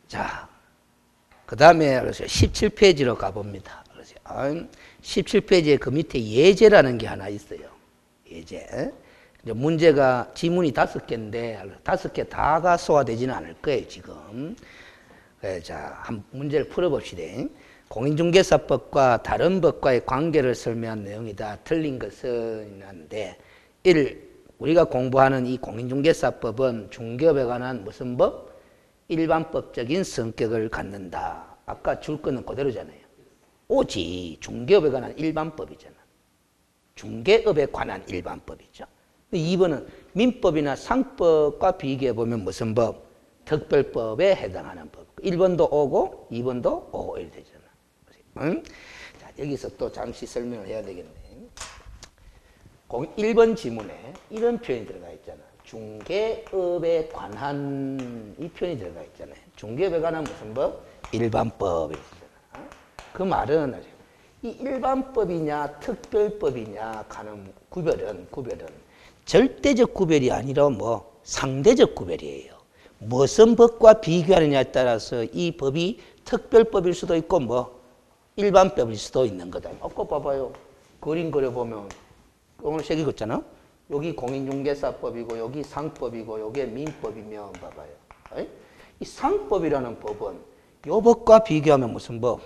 자, 그 다음에 17페이지로 가봅니다. 17페이지에 그 밑에 예제라는 게 하나 있어요. 예제. 이제 문제가 지문이 5개인데 5개 다가 소화되지는 않을 거예요, 지금. 자, 한 문제를 풀어봅시다. 공인중개사법과 다른 법과의 관계를 설명한 내용이다. 틀린 것은 있는데 1. 우리가 공부하는 이 공인중개사법은 중개업에 관한 무슨 법? 일반법적인 성격을 갖는다. 아까 줄 거는 그대로잖아요. 오직 중개업에 관한 일반법이잖아. 중개업에 관한 일반법이죠. 2번은 민법이나 상법과 비교해보면 무슨 법? 특별법에 해당하는 법. 1번도 오고 2번도 오고 이렇게 되잖아. 응? 자, 여기서 또 잠시 설명을 해야 되겠네. 1번 지문에 이런 표현이 들어가 있잖아. 중개업에 관한 이 표현이 들어가 있잖아요. 중개업에 관한 무슨 법? 일반법이 있잖아. 그 말은 이 일반법이냐 특별법이냐 가는 구별은 절대적 구별이 아니라 뭐 상대적 구별이에요. 무슨 법과 비교하느냐에 따라서 이 법이 특별법일 수도 있고 뭐 일반법일 수도 있는 거다. 아까 봐봐요. 그림 그려보면 오늘 색이 걷잖아. 여기 공인중개사법이고 여기 상법이고 여기 민법이면 봐봐요. 에이? 이 상법이라는 법은 이 법과 비교하면 무슨 법?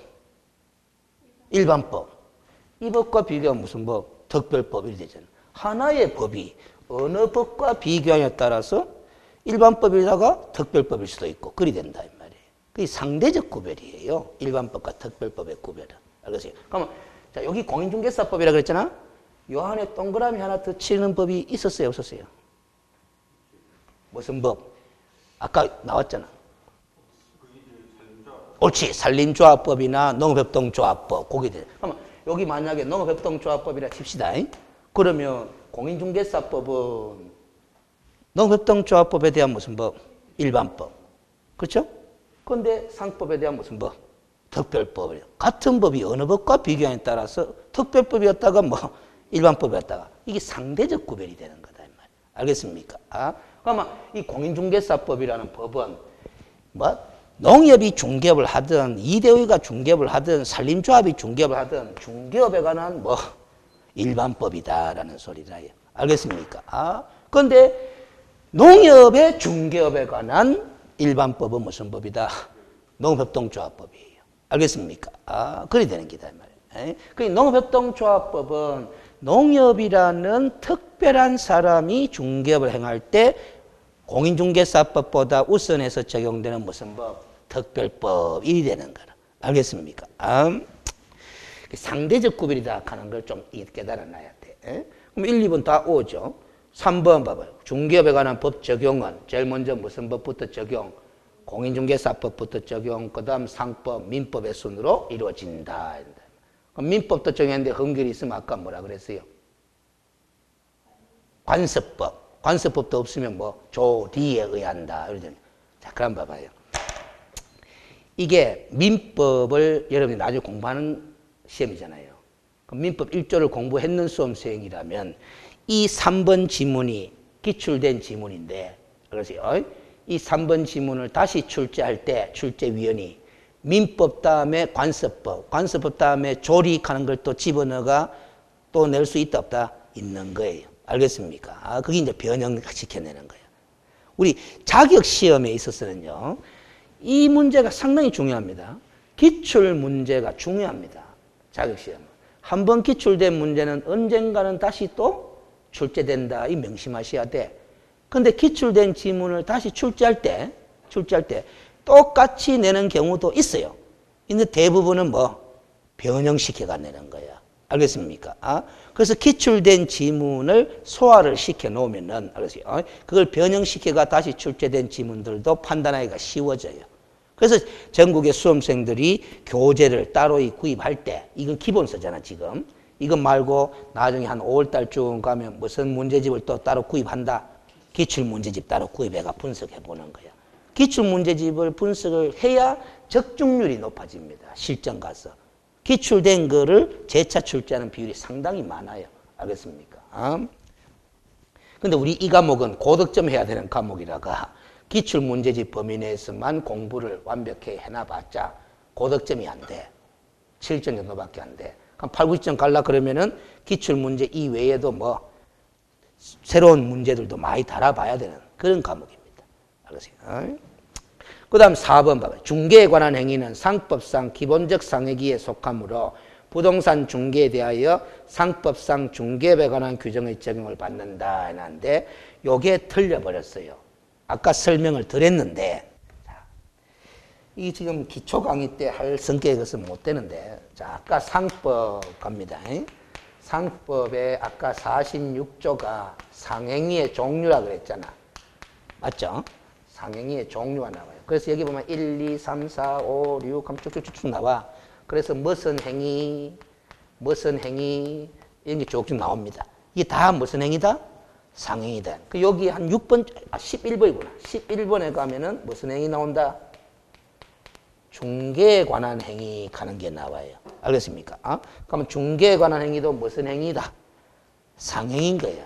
일반법. 이 법과 비교하면 무슨 법? 특별법이 되잖아. 하나의 법이 어느 법과 비교하냐에 따라서 일반법이다가 특별법일 수도 있고 그리 된다 이 말이에요. 그게 상대적 구별이에요. 일반법과 특별법의 구별은. 알겠어요? 그러면 자, 여기 공인중개사법이라고 그랬잖아. 요 안에 동그라미 하나 더 치는 법이 있었어요, 없었어요? 무슨 법? 아까 나왔잖아. 옳지. 산림조합법이나 농업협동조합법. 거기들. 그러면 여기 만약에 농업협동조합법이라 칩시다. 그러면 공인중개사법은 농업협동조합법에 대한 무슨 법? 일반법. 그렇죠? 그런데 상법에 대한 무슨 법? 특별법이에요. 같은 법이 어느 법과 비교하냐에 따라서 특별법이었다가 뭐 일반법이었다가 이게 상대적 구별이 되는 거다 이 말. 알겠습니까? 그러면 이 공인중개사법이라는 법은 뭐 농협이 중개업을 하든 이대우가 중개업을 하든 산림조합이 중개업을 하든 중개업에 관한 뭐 일반법이다라는 소리다. 알겠습니까? 그런데 농협의 중개업에 관한 일반법은 무슨 법이다? 농업협동조합법이에요. 알겠습니까? 그리 되는 기다 이 말이에요. 그 농업협동조합법은 농협이라는 특별한 사람이 중개업을 행할 때 공인중개사법보다 우선해서 적용되는 무슨 법? 특별법이 되는 거라. 알겠습니까? 상대적 구별이다 하는 걸 좀 깨달아 놔야 돼. 그럼 1, 2번 다 오죠. 3번 봐봐요. 중개업에 관한 법 적용은 제일 먼저 무슨 법부터 적용? 공인중개사법부터 적용, 그 다음 상법, 민법의 순으로 이루어진다. 그럼 민법도 적용했는데 흥결이 있으면 아까 뭐라 그랬어요? 관습법. 관습법도 없으면 뭐 조리에 의한다. 자, 그럼 봐봐요. 이게 민법을 여러분이 나중에 공부하는 시험이잖아요. 그럼 민법 1조를 공부했는 수험생이라면 이 3번 지문이 기출된 지문인데, 그래서 이 3번 지문을 다시 출제할 때 출제위원이 민법 다음에 관습법, 관습법 다음에 조리하는 걸 또 집어넣어가 또 낼 수 있다 없다? 있는 거예요. 알겠습니까? 그게 이제 변형시켜내는 거예요. 우리 자격시험에 있어서는요, 이 문제가 상당히 중요합니다. 기출 문제가 중요합니다. 자격시험. 한 번 기출된 문제는 언젠가는 다시 또 출제된다. 이 명심하셔야 돼. 근데 기출된 지문을 다시 출제할 때 똑같이 내는 경우도 있어요. 근데 대부분은 뭐 변형시켜가 내는 거야. 알겠습니까? 그래서 기출된 지문을 소화를 시켜 놓으면은, 알겠어요? 그걸 변형시켜가 다시 출제된 지문들도 판단하기가 쉬워져요. 그래서 전국의 수험생들이 교재를 따로 구입할 때, 이건 기본서잖아, 지금. 이건 말고 나중에 한 5월달쯤 가면 무슨 문제집을 또 따로 구입한다? 기출문제집 따로 구입해가 분석해 보는 거야. 기출문제집을 분석을 해야 적중률이 높아집니다. 실전 가서. 기출된 거를 재차 출제하는 비율이 상당히 많아요. 알겠습니까? 근데 우리 이 과목은 고득점 해야 되는 과목이라가 기출문제집 범위 내에서만 공부를 완벽히 해놔봤자 고득점이 안 돼. 7점 정도밖에 안 돼. 그럼 8, 9점 갈라 그러면은 기출문제 이외에도 뭐 새로운 문제들도 많이 달아봐야 되는 그런 과목입니다. 알겠어요? 그 다음 4번 봐봐요. 중개에 관한 행위는 상법상 기본적 상해기에 속하므로 부동산 중개에 대하여 상법상 중개업에 관한 규정의 적용을 받는다 했는데 요게 틀려버렸어요. 아까 설명을 드렸는데 이 지금 기초 강의 때 할 성격의 것은 못 되는데 자 아까 상법 갑니다. 상법에 아까 46조가 상행위의 종류라 그랬잖아. 맞죠? 상행위의 종류가 나와요. 그래서 여기 보면 1, 2, 3, 4, 5, 6 하면 쭉쭉쭉 나와. 그래서 무슨 행위 이런 게 쭉쭉 나옵니다. 이게 다 무슨 행위다? 상행위다. 여기 한 6번, 11번이구나. 11번에 가면은 무슨 행위 나온다? 중개에 관한 행위 가는 게 나와요. 알겠습니까? 그러면 중개에 관한 행위도 무슨 행위다? 상행인 거예요.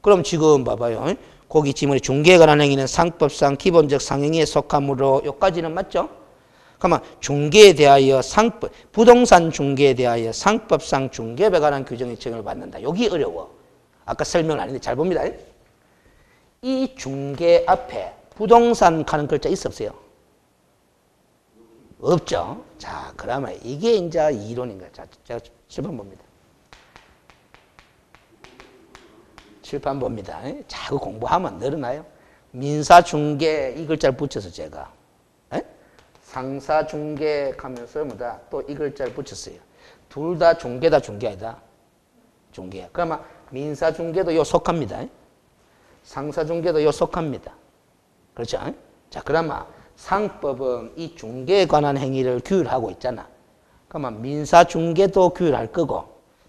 그럼 지금 봐봐요. 거기 지문에 중개에 관한 행위는 상법상 기본적 상행위에 속하므로 여기까지는 맞죠? 그러면 중개에 대하여 부동산 중개에 대하여 상법상 중개업에 관한 규정의 적용을 받는다. 여기 어려워. 아까 설명을 안 했는데 잘 봅니다. 이 중개 앞에 부동산 가는 글자 있어 없어요? 없죠. 자, 그러면 이게 이제 이론인 거예요. 자, 제가 칠판 봅니다. 칠판 봅니다. 자꾸 공부하면 늘어나요. 민사중개 이 글자를 붙여서 제가 상사중개 하면서 뭐다 또 이 글자를 붙였어요. 둘 다 중개다 중개 아니다. 중개야. 그러면 민사중개도 요 속합니다. 상사중개도 요 속합니다. 그렇죠? 자, 그러면 상법은 이 중개에 관한 행위를 규율하고 있잖아. 그러면 민사중개도 규율할 거고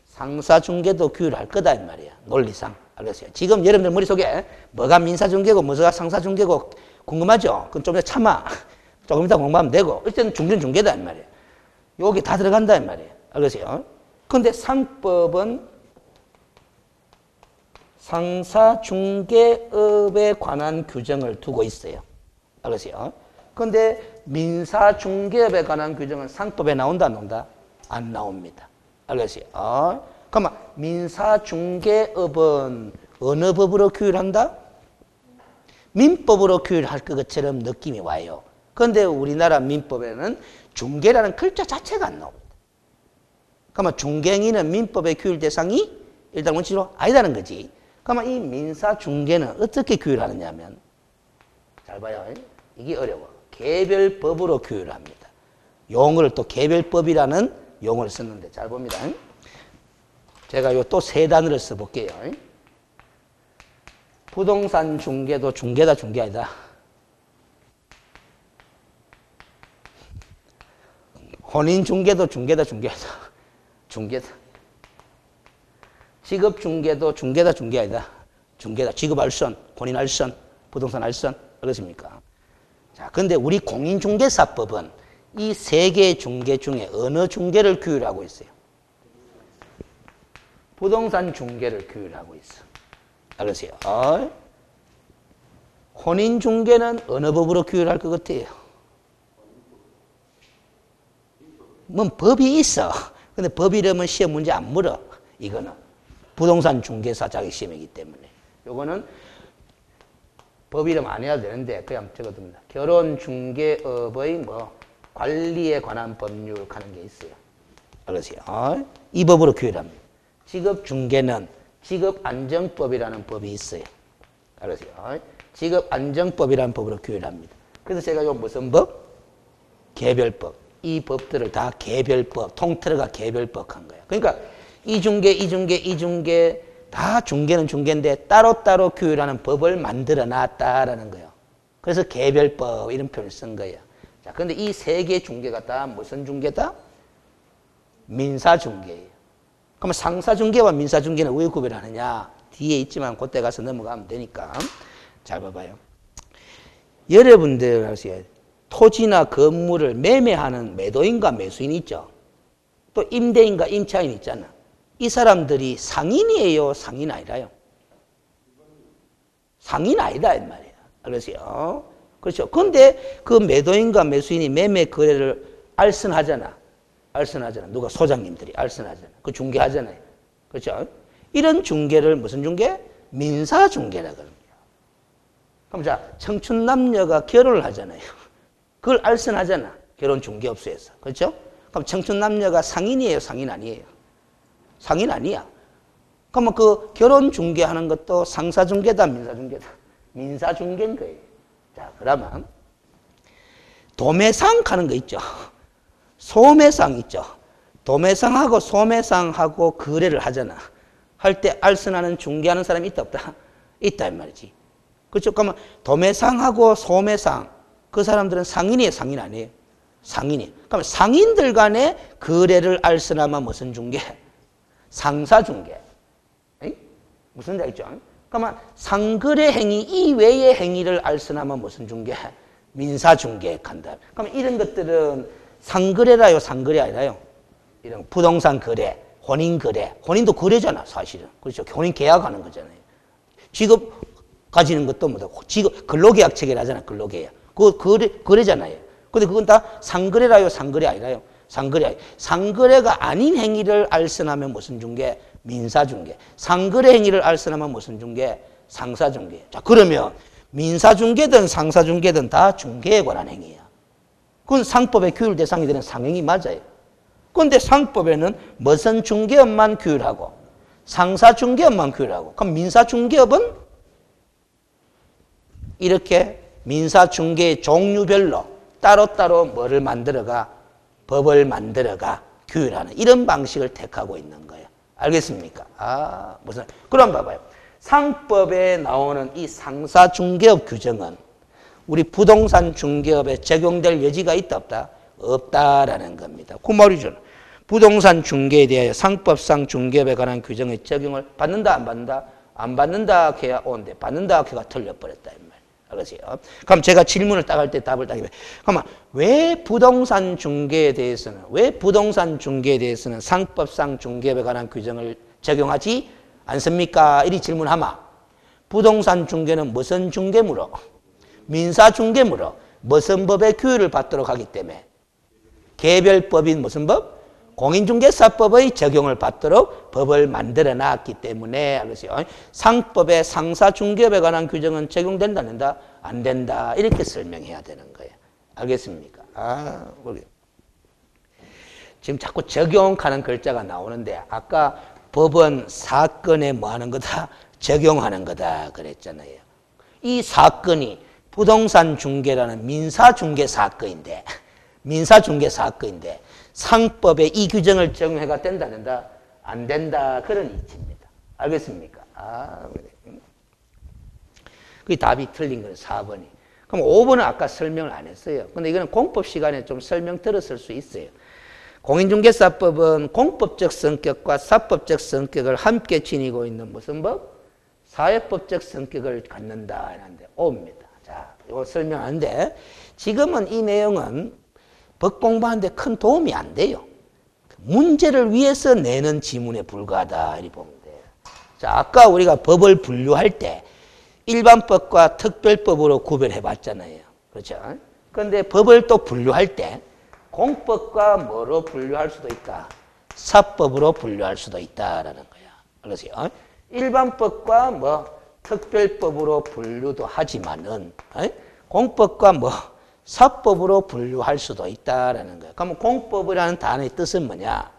상사중개도 규율할 거다 이 말이야. 논리상. 알겠어요? 지금 여러분들 머릿속에 뭐가 민사중개고 뭐가 상사중개고 궁금하죠? 그럼 좀 더 참아. 조금 이따 공부하면 되고 일단 중개는 중개다 이 말이야. 여기 다 들어간다 이 말이야. 알겠어요? 근데 상법은 상사중개업에 관한 규정을 두고 있어요. 알겠어요? 근데 민사중개업에 관한 규정은 상법에 나온다 안 나온다? 안 나옵니다. 알겠어요? 그러면 민사중개업은 어느 법으로 규율한다? 민법으로 규율할 것처럼 느낌이 와요. 그런데 우리나라 민법에는 중개라는 글자 자체가 안 나옵니다. 그러면 중개행위는 민법의 규율 대상이 일단 원칙으로 아니다는 거지. 그러면 이 민사중개는 어떻게 규율하느냐 하면 잘 봐요. 이게 어려워. 개별법으로 규율합니다. 용어를 또 개별법이라는 용어를 썼는데 잘 봅니다. 제가 요 또 세 단어를 써볼게요. 부동산 중개도 중개다 중개 아니다. 혼인 중개도 중개다 중개 아니다. 중개다. 직업 중개도 중개다 중개 아니다. 중개다. 직업 알선, 혼인 알선, 부동산 알선. 그렇습니까? 자, 근데 우리 공인중개사법은 이 세 개의 중개 중에 어느 중개를 규율하고 있어요? 부동산 중개를 규율하고 있어. 알겠어요? 혼인 중개는 어느 법으로 규율할 것 같아요? 뭐 법이 있어. 근데 법 이름은 시험 문제 안 물어. 이거는 부동산 중개사 자격 시험이기 때문에. 요거는 법 이름 안 해야 되는데 그냥 적어둡니다. 결혼 중개업의 뭐 관리에 관한 법률 하는 게 있어요. 알겠어요? 이 법으로 규율합니다. 직업 중개는 직업안정법이라는 법이 있어요. 알겠어요? 직업안정법이라는 법으로 규율합니다. 그래서 제가 요 무슨 법? 개별법. 이 법들을 다 개별법, 통틀어가 개별법 한 거예요. 그러니까 이 중개 다 중개는 중개인데 따로따로 규율하는 법을 만들어 놨다라는 거예요. 그래서 개별법 이런 표현을 쓴 거예요. 자, 근데 이 세 개의 중개가 다 무슨 중개다? 민사중개예요. 그러면 상사중개와 민사중개는 왜 구별하느냐? 뒤에 있지만 그때 가서 넘어가면 되니까. 잘 봐봐요. 여러분들 아세요? 토지나 건물을 매매하는 매도인과 매수인이 있죠. 또 임대인과 임차인이 있잖아. 이 사람들이 상인이에요? 상인 아니라요? 상인 아니다 이 말이에요. 그래서요. 그렇죠. 근데 그 매도인과 매수인이 매매 거래를 알선하잖아. 알선하잖아. 누가 소장님들이 알선하잖아. 그 중개하잖아요. 그렇죠. 이런 중개를 무슨 중개? 민사 중개라 그럽니다. 그럼 자, 청춘 남녀가 결혼을 하잖아요. 그걸 알선하잖아. 결혼 중개업소에서. 그렇죠? 그럼 청춘 남녀가 상인이에요, 상인 아니에요? 상인 아니야. 그러면 그 결혼 중개하는 것도 상사 중개다, 민사 중개다? 민사 중개인 거예요. 자, 그러면 도매상 하는 거 있죠. 소매상 있죠. 도매상하고 소매상하고 거래를 하잖아. 할 때 알선하는 중개하는 사람이 있다 없다? 있다 이 말이지. 그렇죠? 그러면 도매상하고 소매상 그 사람들은 상인이에요, 상인 아니에요? 상인이. 그러면 상인들 간의 거래를 알선하면 무슨 중개? 상사 중개. 무슨 말 있죠? 그러면 상거래 행위 이외의 행위를 알선하면 무슨 중개? 민사 중개 한다. 그럼 이런 것들은 상거래라요, 상거래 아니라요? 이런 부동산 거래, 혼인 거래. 혼인도 거래잖아, 사실은. 그렇죠? 혼인 계약하는 거잖아요. 직업 가지는 것도 뭐다. 직업 근로계약 체결하잖아, 근로계약. 그거 거래잖아요. 근데 그건 다 상거래라요, 상거래 아니라요? 상거래. 상거래가 아닌 행위를 알선하면 무슨 중개? 민사 중개. 상거래 행위를 알선하면 무슨 중개? 상사 중개. 자, 그러면 민사 중개든 상사 중개든 다 중개에 관한 행위야. 그건 상법의 규율 대상이 되는 상행위 맞아요. 그런데 상법에는 무슨 중개업만 규율하고 상사 중개업만 규율하고 그럼 민사 중개업은 이렇게 민사 중개의 종류별로 따로따로 뭐를 만들어가? 법을 만들어가 규율하는 이런 방식을 택하고 있는 거예요. 알겠습니까? 무슨 그럼 봐봐요. 상법에 나오는 이 상사 중개업 규정은 우리 부동산 중개업에 적용될 여지가 있다 없다? 없다라는 겁니다. 그 말이죠. 부동산 중개에 대하여 상법상 중개업에 관한 규정의 적용을 받는다 안 받는다? 안 받는다 해야 오는데 받는다 해가 틀려버렸다 이 말. 알겠어요? 그럼 제가 질문을 딱 할 때 답을 딱 해봐요. 그러면 왜 부동산 중개에 대해서는 상법상 중개업에 관한 규정을 적용하지 않습니까? 이리 질문하면 부동산 중개는 무슨 중개물어? 민사 중개물어. 무슨 법의 규율을 받도록 하기 때문에 개별법인 무슨 법? 공인중개사법의 적용을 받도록 법을 만들어 놨기 때문에 알겠어요? 상법의 상사 중개업에 관한 규정은 적용된다, 안 된다? 안 된다. 이렇게 설명해야 되는 거예요. 알겠습니까? 지금 자꾸 적용하는 글자가 나오는데 아까 법은 사건에 뭐 하는 거다? 적용하는 거다 그랬잖아요. 이 사건이 부동산 중개라는 민사중개 사건인데 상법에 이 규정을 적용해가 된다, 안 된다? 안 된다. 그런 이치입니다. 알겠습니까? 그 답이 틀린 거예요, 4번이. 그럼 5번은 아까 설명을 안 했어요. 근데 이거는 공법 시간에 좀 설명 들었을 수 있어요. 공인중개사법은 공법적 성격과 사법적 성격을 함께 지니고 있는 무슨 법? 사회법적 성격을 갖는다. 하는데 옵니다. 자, 이거 설명하는데 지금은 이 내용은 법 공부하는데 큰 도움이 안 돼요. 문제를 위해서 내는 지문에 불과하다. 이렇게 보면 돼요. 자, 아까 우리가 법을 분류할 때 일반법과 특별법으로 구별해 봤잖아요. 그렇죠? 그런데 법을 또 분류할 때 공법과 뭐로 분류할 수도 있다? 사법으로 분류할 수도 있다라는 거야. 그러세요? 일반법과 뭐 특별법으로 분류도 하지만은 공법과 뭐 사법으로 분류할 수도 있다라는 거예요. 그러면 공법이라는 단어의 뜻은 뭐냐?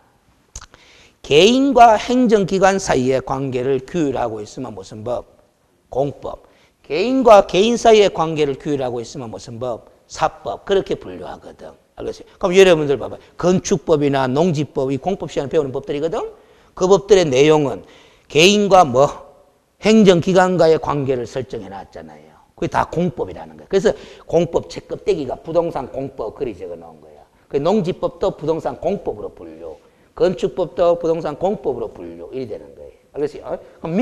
개인과 행정기관 사이의 관계를 규율하고 있으면 무슨 법? 공법. 개인과 개인 사이의 관계를 규율하고 있으면 무슨 법? 사법. 그렇게 분류하거든. 알겠어요? 그럼 여러분들 봐봐요. 건축법이나 농지법, 이 공법 시간에 배우는 법들이거든? 그 법들의 내용은 개인과 뭐? 행정기관과의 관계를 설정해 놨잖아요. 그게 다 공법이라는 거예요. 그래서 공법 책껍데기가 부동산 공법 그리 적어 놓은 거야. 그 농지법도 부동산 공법으로 분류, 건축법도 부동산 공법으로 분류 이리 되는 거예요. 알겠어요? 그럼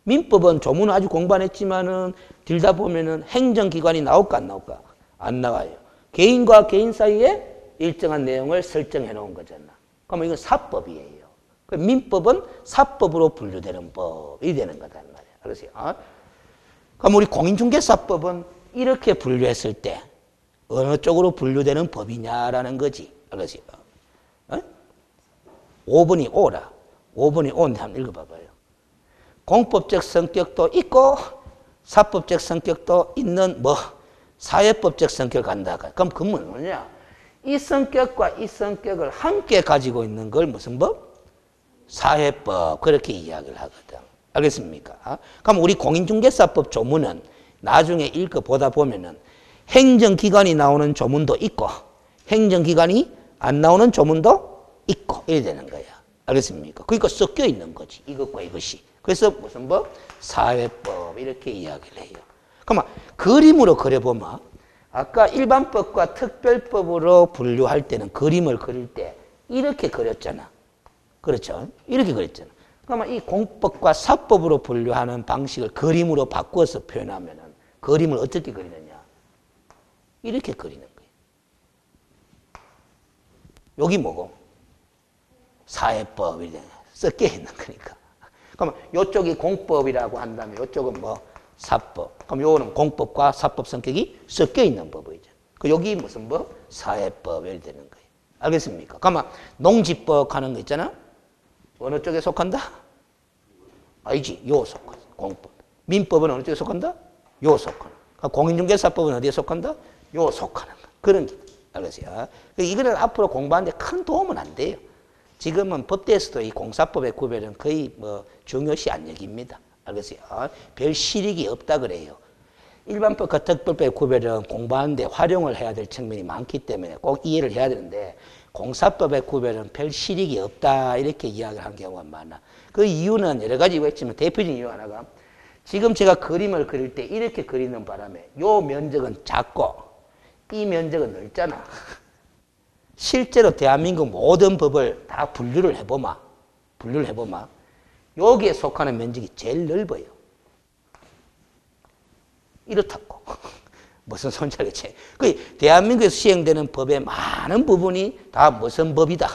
민법은 조문은 아주 공부 안 했지만은 들다 보면은 행정기관이 나올까 안 나올까? 안 나와요. 개인과 개인 사이에 일정한 내용을 설정해 놓은 거잖아. 그러면 이건 사법이에요. 민법은 사법으로 분류되는 법이 되는 거단 말이에요. 알겠어요? 그럼 우리 공인중개사법은 이렇게 분류했을 때 어느 쪽으로 분류되는 법이냐라는 거지. 알겠어요? 5번이 오라. 5번이 오인데 한번 읽어봐봐요. 공법적 성격도 있고 사법적 성격도 있는 뭐 사회법적 성격을 간다. 그럼 그 뭐냐? 이 성격과 이 성격을 함께 가지고 있는 걸 무슨 법? 사회법. 그렇게 이야기를 하거든. 알겠습니까? 그럼 우리 공인중개사법 조문은 나중에 읽어보다 보면은 행정기관이 나오는 조문도 있고 행정기관이 안 나오는 조문도 있고 이래 되는 거야. 알겠습니까? 그러니까 섞여 있는 거지. 이것과 이것이. 그래서 무슨 법? 사회법 이렇게 이야기를 해요. 그러면 그림으로 그려보면 아까 일반법과 특별법으로 분류할 때는 그림을 그릴 때 이렇게 그렸잖아. 그렇죠? 이렇게 그렸잖아. 그러면 이 공법과 사법으로 분류하는 방식을 그림으로 바꾸어서 표현하면은 그림을 어떻게 그리느냐? 이렇게 그리는 거예요. 여기 뭐고? 사회법이 섞여 있는 거니까. 그러면 이쪽이 공법이라고 한다면 이쪽은 뭐? 사법. 그럼 요거는 공법과 사법 성격이 섞여 있는 법이죠. 그 여기 무슨 법? 사회법 이렇게 되는 거예요. 알겠습니까? 그러면 농지법 하는 거 있잖아. 어느 쪽에 속한다? 아니지. 요 속한다. 공법. 민법은 어느 쪽에 속한다? 요 속한다. 공인중개사법은 어디에 속한다? 요 속하는 거. 그런 게. 알겠어요? 이거는 앞으로 공부하는데 큰 도움은 안 돼요. 지금은 법대에서도 이 공사법의 구별은 거의 뭐 중요시 안 여깁니다. 알겠어요? 별 실익이 없다 그래요. 일반법과 특별법의 구별은 공부하는데 활용을 해야 될 측면이 많기 때문에 꼭 이해를 해야 되는데 공사법의 구별은 별 실익이 없다 이렇게 이야기를 하는 경우가 많아. 그 이유는 여러 가지 이유가 있지만 대표적인 이유 하나가 지금 제가 그림을 그릴 때 이렇게 그리는 바람에 요 면적은 작고 이 면적은 넓잖아. 실제로 대한민국 모든 법을 다 분류를 해보마. 여기에 속하는 면적이 제일 넓어요. 이렇다고. 무슨 소리인지 알겠지? 그 대한민국에서 시행되는 법의 많은 부분이 다 무슨 법이다?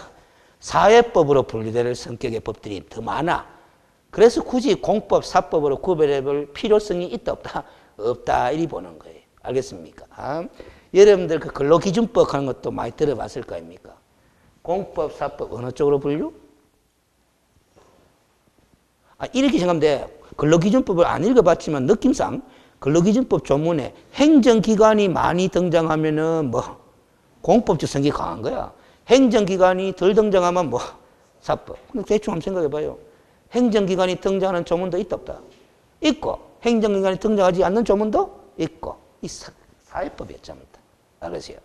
사회법으로 분류될 성격의 법들이 더 많아. 그래서 굳이 공법, 사법으로 구별해 볼 필요성이 있다, 없다? 없다, 이리 보는 거예요. 알겠습니까? 여러분들 그 근로기준법 하는 것도 많이 들어봤을 거 아닙니까? 공법, 사법 어느 쪽으로 분류? 이렇게 생각하면 돼. 근로기준법을 안 읽어봤지만 느낌상 근로기준법 조문에 행정기관이 많이 등장하면은 뭐 공법적 성격이 강한 거야. 행정기관이 덜 등장하면 뭐 사법. 대충 한번 생각해봐요. 행정기관이 등장하는 조문도 있다 없다? 있고 행정기관이 등장하지 않는 조문도 있고 이 사회법이었잖아. 알겠어요?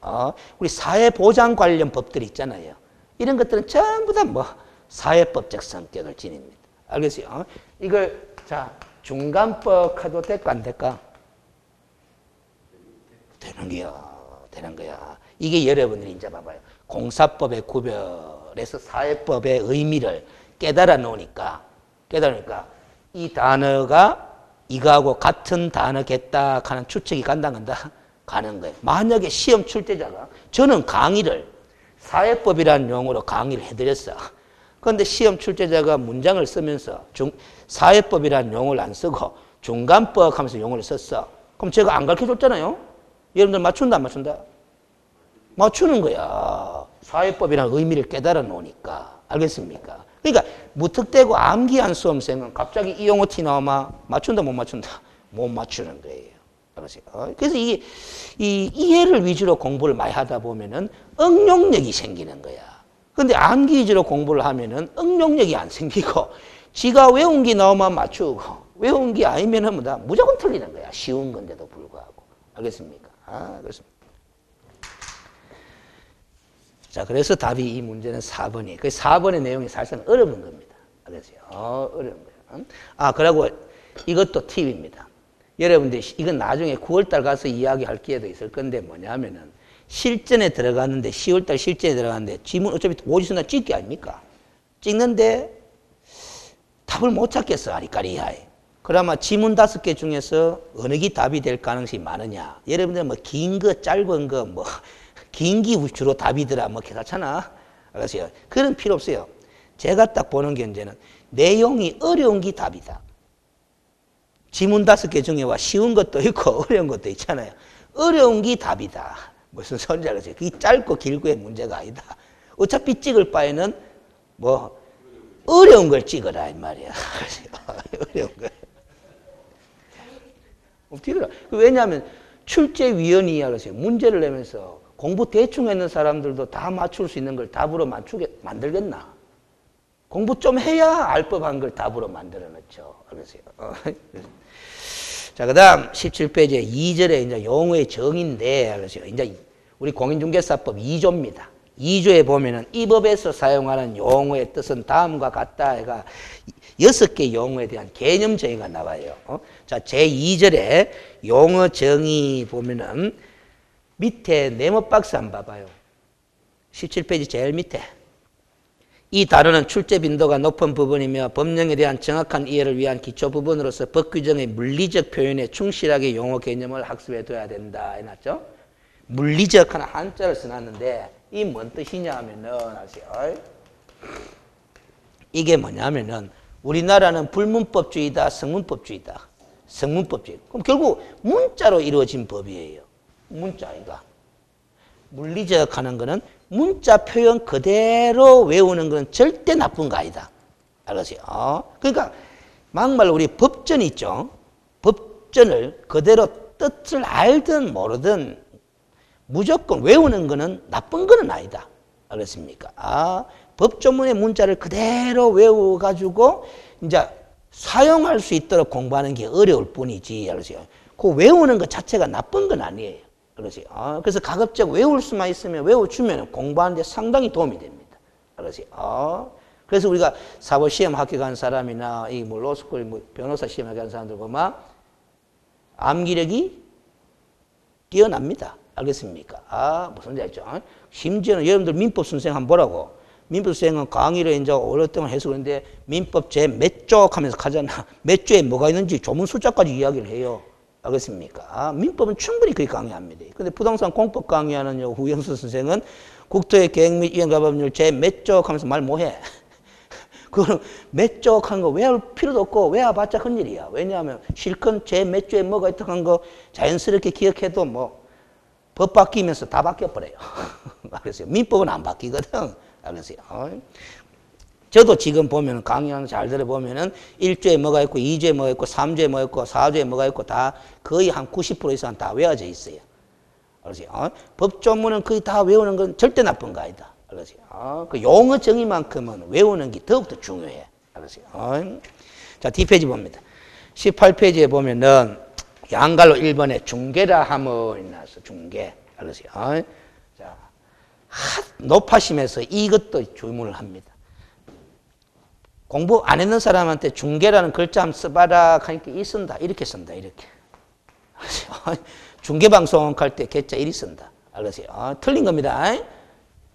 우리 사회보장 관련 법들이 있잖아요. 이런 것들은 전부 다 뭐 사회법적 성격을 지닙니다. 알겠어요? 이걸 자 중간법 해도 될까 안 될까? 되는 거야. 이게 여러분들이 이제 봐봐요. 공사법의 구별에서 사회법의 의미를 깨달아 놓으니까 이 단어가 이거하고 같은 단어겠다 하는 추측이 간다 가는 거예요. 만약에 시험 출제자가 저는 강의를 사회법이라는 용어로 강의를 해드렸어. 그런데 시험 출제자가 문장을 쓰면서 사회법이라는 용어를 안 쓰고 중간법 하면서 용어를 썼어. 그럼 제가 안 가르쳐줬잖아요. 여러분들 맞춘다 안 맞춘다? 맞추는 거야. 사회법이라는 의미를 깨달아 놓으니까. 알겠습니까? 그러니까 무턱대고 암기한 수험생은 갑자기 이 용어 티 나오면 맞춘다 못 맞춘다? 못 맞추는 거예요. 그래서 이 이해를 위주로 공부를 많이 하다 보면은 응용력이 생기는 거야. 근데 암기 위주로 공부를 하면은 응용력이 안 생기고 지가 외운 게 나오면 맞추고 외운 게 아니면은 무조건 틀리는 거야. 쉬운 건데도 불구하고. 알겠습니까? 그렇습니다. 자, 그래서 답이 이 문제는 4번이에요. 그 4번의 내용이 사실은 어려운 겁니다. 알겠어요? 어려운 거예요. 그리고 이것도 팁입니다. 여러분들 이건 나중에 9월달 가서 이야기할 기회도 있을 건데 뭐냐면은 실전에 들어갔는데 10월달 실전에 들어갔는데 지문 어차피 오지선다 찍기 아닙니까? 찍는데 답을 못 찾겠어. 아리까리하게. 그러면 지문 5개 중에서 어느 게 답이 될 가능성이 많으냐? 여러분들 뭐 긴 거 짧은 거 뭐 긴 게 주로 답이더라 뭐 괜찮아. 알았어요? 그런 필요 없어요. 제가 딱 보는 게 이제는 내용이 어려운 게 답이다. 지문 5개 중에 와 쉬운 것도 있고 어려운 것도 있잖아요. 어려운 게 답이다. 무슨 소리인지 알겠어요? 그게 짧고 길고의 문제가 아니다. 어차피 찍을 바에는 뭐 어려운 걸 찍어라 이 말이야. 어려운 걸. 왜냐하면 출제위원이 알았어요. 문제를 내면서 공부 대충 했는 사람들도 다 맞출 수 있는 걸 답으로 만들겠나? 공부 좀 해야 알 법한 걸 답으로 만들어 놓죠. 알았어요. 자, 그 다음 17페이지에 2절에 이제 용어의 정의인데, 알았어요. 이제 우리 공인중개사법 2조입니다. 2조에 보면은 이 법에서 사용하는 용어의 뜻은 다음과 같다 해가 6개 용어에 대한 개념 정의가 나와요. 자, 제2절에 용어 정의 보면은 밑에 네모 박스 한번 봐봐요. 17페이지 제일 밑에. 이 단어는 출제 빈도가 높은 부분이며 법령에 대한 정확한 이해를 위한 기초 부분으로서 법 규정의 물리적 표현에 충실하게 용어 개념을 학습해 둬야 된다 해놨죠. 물리적 하나 한자를 써놨는데 이 뭔 뜻이냐 하면은 아세요? 이게 뭐냐면은 우리나라는 불문법주의다, 성문법주의다. 성문법주의. 그럼 결국 문자로 이루어진 법이에요. 문자이가. 물리적 하는 거는 문자 표현 그대로 외우는 건 절대 나쁜 거 아니다. 알았어요? 그러니까 막말로 우리 법전 있죠. 법전을 그대로 뜻을 알든 모르든 무조건 외우는 거는 나쁜 거는 아니다. 알겠습니까? 법조문의 문자를 그대로 외워가지고 이제 사용할 수 있도록 공부하는 게 어려울 뿐이지. 알았어요? 그 외우는 것 자체가 나쁜 건 아니에요. 알았어요? 그래서 가급적 외울 수만 있으면 외워주면 공부하는 데 상당히 도움이 됩니다. 알았어요? 그래서 우리가 사법 시험 합격한 사람이나 이 뭐 로스쿨 뭐 변호사 시험 합격한 사람들 보면 암기력이 뛰어납니다. 알겠습니까? 무슨 말인지 알죠? 심지어는 여러분들 민법 선생 한번 보라고. 민법 선생은 강의를 이제 오랫동안 해서 그런데 민법 제 몇 조 하면서 가잖아. 몇 조에 뭐가 있는지 조문 숫자까지 이야기를 해요. 알겠습니까? 민법은 충분히 그렇게 강의합니다. 근데 부동산 공법 강의하는 후영수 선생은 국토의 계획 및 이행가법률 제 몇 조 하면서 말 뭐해? 그거는 몇 조 하는 거 외울 필요도 없고 외워봤자 큰일이야. 왜냐하면 실컷 제 몇 조에 뭐가 있다고 한 거 자연스럽게 기억해도 뭐 법 바뀌면서 다 바뀌어버려요. 알겠어요? 민법은 안 바뀌거든. 알겠어요? 저도 지금 보면 강의하는 잘 들어보면은 1조에 뭐가 있고 2조에 뭐가 있고 3조에 뭐가 있고 4조에 뭐가 있고 다 거의 한 90% 이상 다 외워져 있어요. 알겠어요? 법조문은 거의 다 외우는 건 절대 나쁜 거 아니다. 알겠어요? 그 용어 정의만큼은 외우는 게 더욱더 중요해. 알겠어요? 자, 뒷페이지 봅니다. 18페이지에 보면은 양갈로 1번에 중개라 함을 나왔어. 중개. 알겠어요? 자, 높아심에서 이것도 주문을 합니다. 공부 안 했는 사람한테 중개라는 글자 한번 써봐라 하니까 이 쓴다. 이렇게 쓴다. 이렇게. 중개방송 할 때 개자 이리 쓴다. 알겠어요? 틀린 겁니다.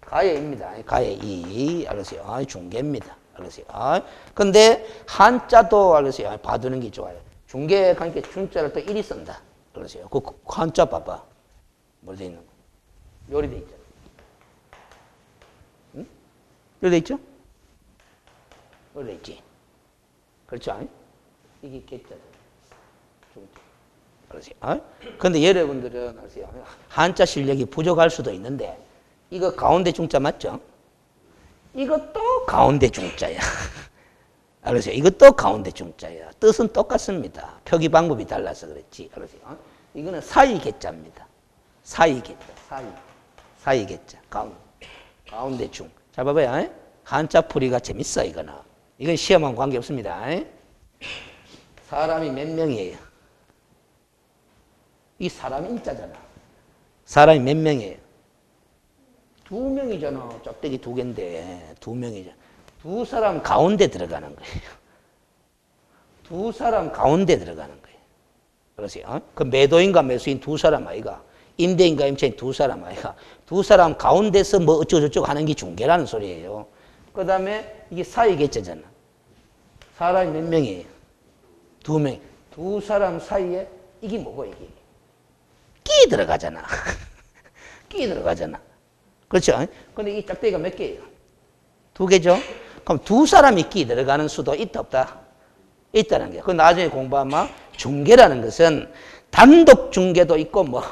가해입니다. 가해 이. 알겠어요? 중개입니다. 알겠어요? 근데 한자도 알겠어요? 봐두는 게 좋아요. 중개 하니까 중자를 또 이리 쓴다. 알겠어요? 그 한자 봐봐. 뭐 돼 있는 거? 요리 돼 있잖아. 응? 요리 돼 있죠? 요리 돼 있지. 그렇죠? 이게 개자잖아. 알았어요? 근데 여러분들은 알았어요? 한자 실력이 부족할 수도 있는데 이거 가운데 중자 맞죠? 이것도 가운데 중자야. 알았어요? 이것도 가운데 중자야. 뜻은 똑같습니다. 표기 방법이 달라서 그렇지. 알았어요? 이거는 사이 개자입니다. 사이 개자. 사이 개자. 가운데 중. 잘 봐봐요. 한자 풀이가 재밌어 이거는. 이건 시험하고 관계없습니다. 사람이 몇 명이에요? 이 사람이 인자잖아. 사람이 몇 명이에요? 2명이잖아. 짝대기 2개인데 2명이잖아. 2사람 가운데 들어가는 거예요. 2사람 가운데 들어가는 거예요. 그러세요? 그 매도인과 매수인 2사람 아이가, 임대인과 임차인 2사람 아이가, 2사람 가운데서 뭐 어쩌고저쩌고 하는 게 중개라는 소리예요. 그 다음에 이게 사이개체잖아. 사람이 몇 명이에요? 2명. 2사람 사이에 이게 뭐고 이게? 끼 들어가잖아. 끼 들어가잖아. 그렇죠? 근데 이 짝대기가 몇 개예요? 2개죠? 그럼 2사람이 끼 들어가는 수도 있다 없다? 있다는 게. 그 나중에 공부하면 중개라는 것은 단독 중개도 있고 뭐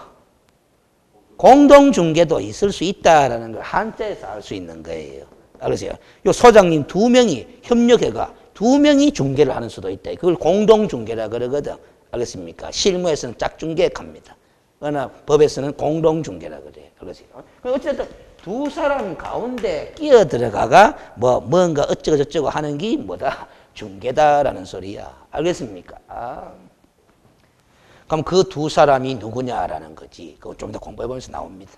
공동중개도 있을 수 있다라는 걸 한자에서 알 수 있는 거예요. 알으세요? 요 소장님 2명이 협력해가 2명이 중개를 하는 수도 있다. 그걸 공동중개라 그러거든. 알겠습니까? 실무에서는 짝중개합니다. 그러나 법에서는 공동중개라 그래요. 알겠어요? 어쨌든 두 사람 가운데 끼어 들어가가 뭔가 어쩌고 저쩌고 하는 게 뭐다? 중개다라는 소리야. 알겠습니까? 그럼 그 두 사람이 누구냐라는 거지. 그거 좀 더 공부해보면서 나옵니다.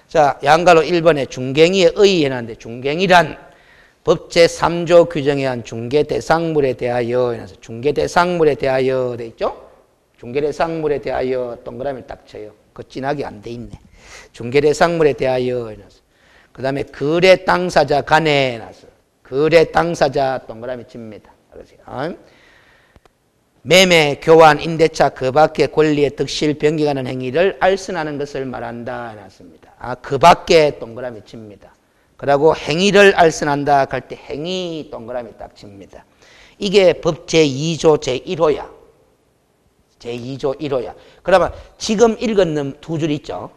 자, 양가로 1번에 중갱이에 의해놨는데 중갱이란 법 제3조 규정에 의한 중개대상물에 대하여 해서 중개대상물에 대하여 돼 있죠? 중개대상물에 대하여 동그라미를 딱 쳐요. 그거 진하게 안 돼 있네. 중개대상물에 대하여 해서 그 다음에 거래 당사자 간에 해서 거래 당사자 동그라미 칩니다. 알겠어요? 매매, 교환, 임대차 그 밖의 권리의 득실, 변경하는 행위를 알선하는 것을 말한다 해놨습니다. 그 밖에 동그라미 칩니다. 그리고 행위를 알선한다 할 때 행위 동그라미 딱 칩니다. 이게 법 제2조 제1호야. 제2조 1호야. 그러면 지금 읽은 두 줄 있죠?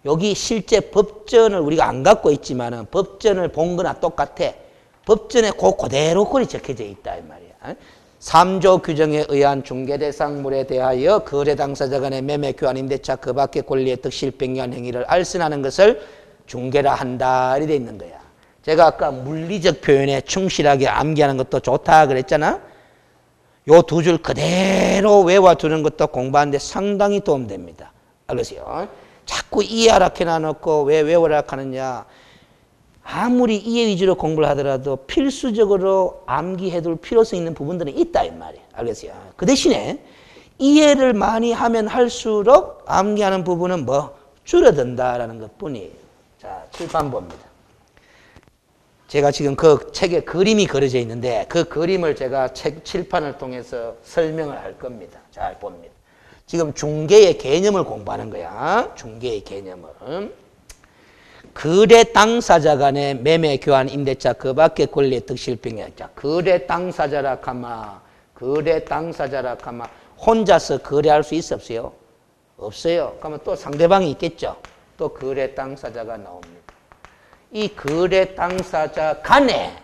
여기 실제 법전을 우리가 안 갖고 있지만은 법전을 본 거나 똑같아. 법전에 그대로 글이 적혀져 있다 이 말이야. 3조 규정에 의한 중개대상물에 대하여 거래 당사자 간의 매매, 교환, 임대차 그 밖의 권리의 득실, 변경한 행위를 알선하는 것을 중개라 한다 이렇게 돼 있는 거야. 제가 아까 물리적 표현에 충실하게 암기하는 것도 좋다 그랬잖아. 요 두 줄 그대로 외워두는 것도 공부하는데 상당히 도움됩니다. 알겠어요? 자꾸 이해하라 해놔놓고 왜 외워라 하느냐. 아무리 이해 위주로 공부를 하더라도 필수적으로 암기해둘 필요성 있는 부분들은 있다 이 말이에요. 알겠어요? 그 대신에 이해를 많이 하면 할수록 암기하는 부분은 줄어든다라는 것뿐이에요. 자, 칠판 봅니다. 제가 지금 그 책에 그림이 그려져 있는데 그 그림을 제가 책 칠판을 통해서 설명을 할 겁니다. 잘 봅니다. 지금 중개의 개념을 공부하는 거야. 중개의 개념을. 거래 당사자 간의 매매, 교환, 임대차 그 밖의 권리의 득실, 변경. 자, 거래 당사자라 카마, 거래 당사자라 카마. 혼자서 거래할 수 있어 없어요? 없어요. 그러면 또 상대방이 있겠죠. 또 거래 당사자가 나옵니다. 이 거래 당사자 간에